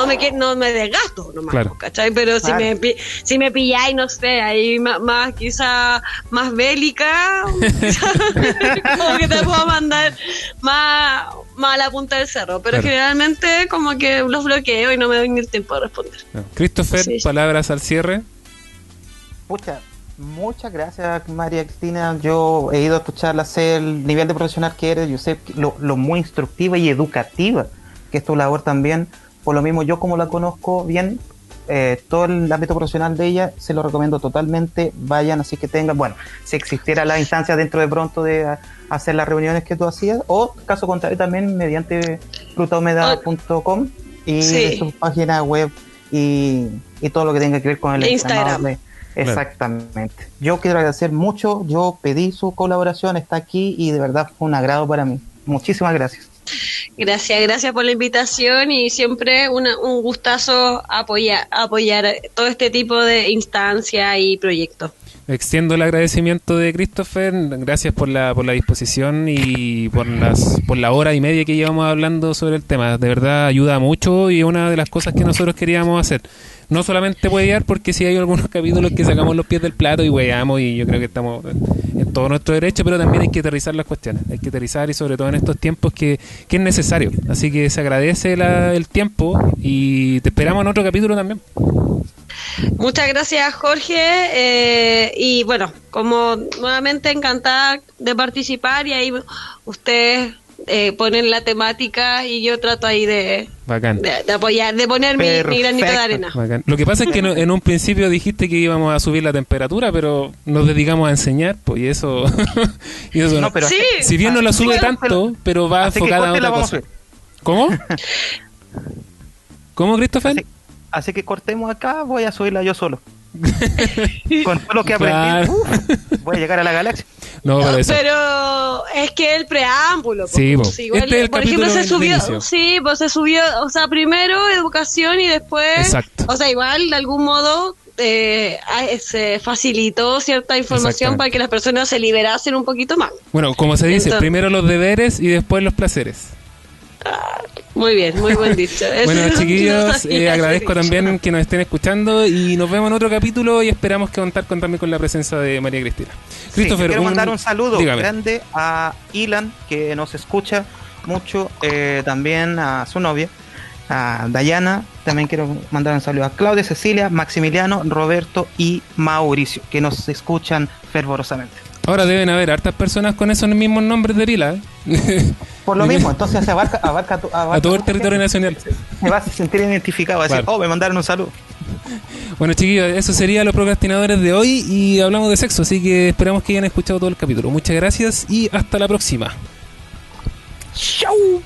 me desgasto nomás, Claro. ¿cachai? Pero Claro. si me pilláis, no sé, ahí más quizá más bélica, como que te puedo mandar más a la punta del cerro, pero Claro. generalmente como que los bloqueo y no me doy ni el tiempo de responder. No. Christopher, Sí. palabras al cierre. Pucha, muchas gracias, María Cristina. Yo he ido a escucharla, sé el nivel de profesional que eres, yo sé lo muy instructiva y educativa que es tu labor también. Por lo mismo, yo como la conozco bien, todo el ámbito profesional de ella, se lo recomiendo totalmente. Vayan, así que tengan, bueno, si existiera la instancia dentro de pronto de hacer las reuniones que tú hacías, o caso contrario también mediante frutahumedad.com y Sí. de su página web y todo lo que tenga que ver con el Instagram. entrenador exactamente. Yo quiero agradecer mucho, yo pedí su colaboración, está aquí y de verdad fue un agrado para mí. Muchísimas gracias. Gracias por la invitación y siempre un gustazo apoyar todo este tipo de instancias y proyectos. Extiendo el agradecimiento de Christopher, gracias por la disposición y por la hora y media que llevamos hablando sobre el tema. De verdad ayuda mucho y es una de las cosas que nosotros queríamos hacer. No solamente huevear, porque sí hay algunos capítulos que sacamos los pies del plato y hueveamos y yo creo que estamos en todo nuestro derecho, pero también hay que aterrizar las cuestiones. Hay que aterrizar y sobre todo en estos tiempos que es necesario. Así que se agradece el tiempo y te esperamos en otro capítulo también. Muchas gracias, Jorge. Y bueno, como nuevamente encantada de participar y ahí ustedes ponen la temática y yo trato ahí de apoyar, de poner mi granito de arena. Bacán. Lo que pasa es que en un principio dijiste que íbamos a subir la temperatura, pero nos dedicamos a enseñar, pues, y eso, No, pero sí. si bien no la sube tanto, pero va enfocada a otra cosa. ¿Cómo? ¿Cómo, Christopher? Así que cortemos acá, voy a subirla yo solo. Con todo lo que aprendí, Claro. voy a llegar a la galaxia. No, pero es que el preámbulo, sí, pues, igual, este es el por capítulo ejemplo, de inicio. se subió, o sea, primero educación y después, exacto. O sea, igual de algún modo se facilitó cierta información para que las personas se liberasen un poquito más. Bueno, como se dice, Entonces, primero los deberes y después los placeres. Muy bien, muy buen dicho. Bueno, chiquillos, No sabía agradezco ese dicho. también que nos estén escuchando y nos vemos en otro capítulo y esperamos que contar también con la presencia de María Cristina. Christopher, quiero mandar un saludo dígame. grande a Ilan, que nos escucha mucho, también a su novia, a Dayana, también quiero mandar un saludo a Claudia, Cecilia, Maximiliano, Roberto y Mauricio, que nos escuchan fervorosamente. Ahora deben haber hartas personas con esos mismos nombres de pila. Por lo mismo, entonces se abarca a todo el territorio nacional. Me vas a sentir identificado, a decir, Claro. me mandaron un saludo. Bueno, chiquillos, eso sería los procrastinadores de hoy y hablamos de sexo, así que esperamos que hayan escuchado todo el capítulo. Muchas gracias y hasta la próxima. ¡Chau!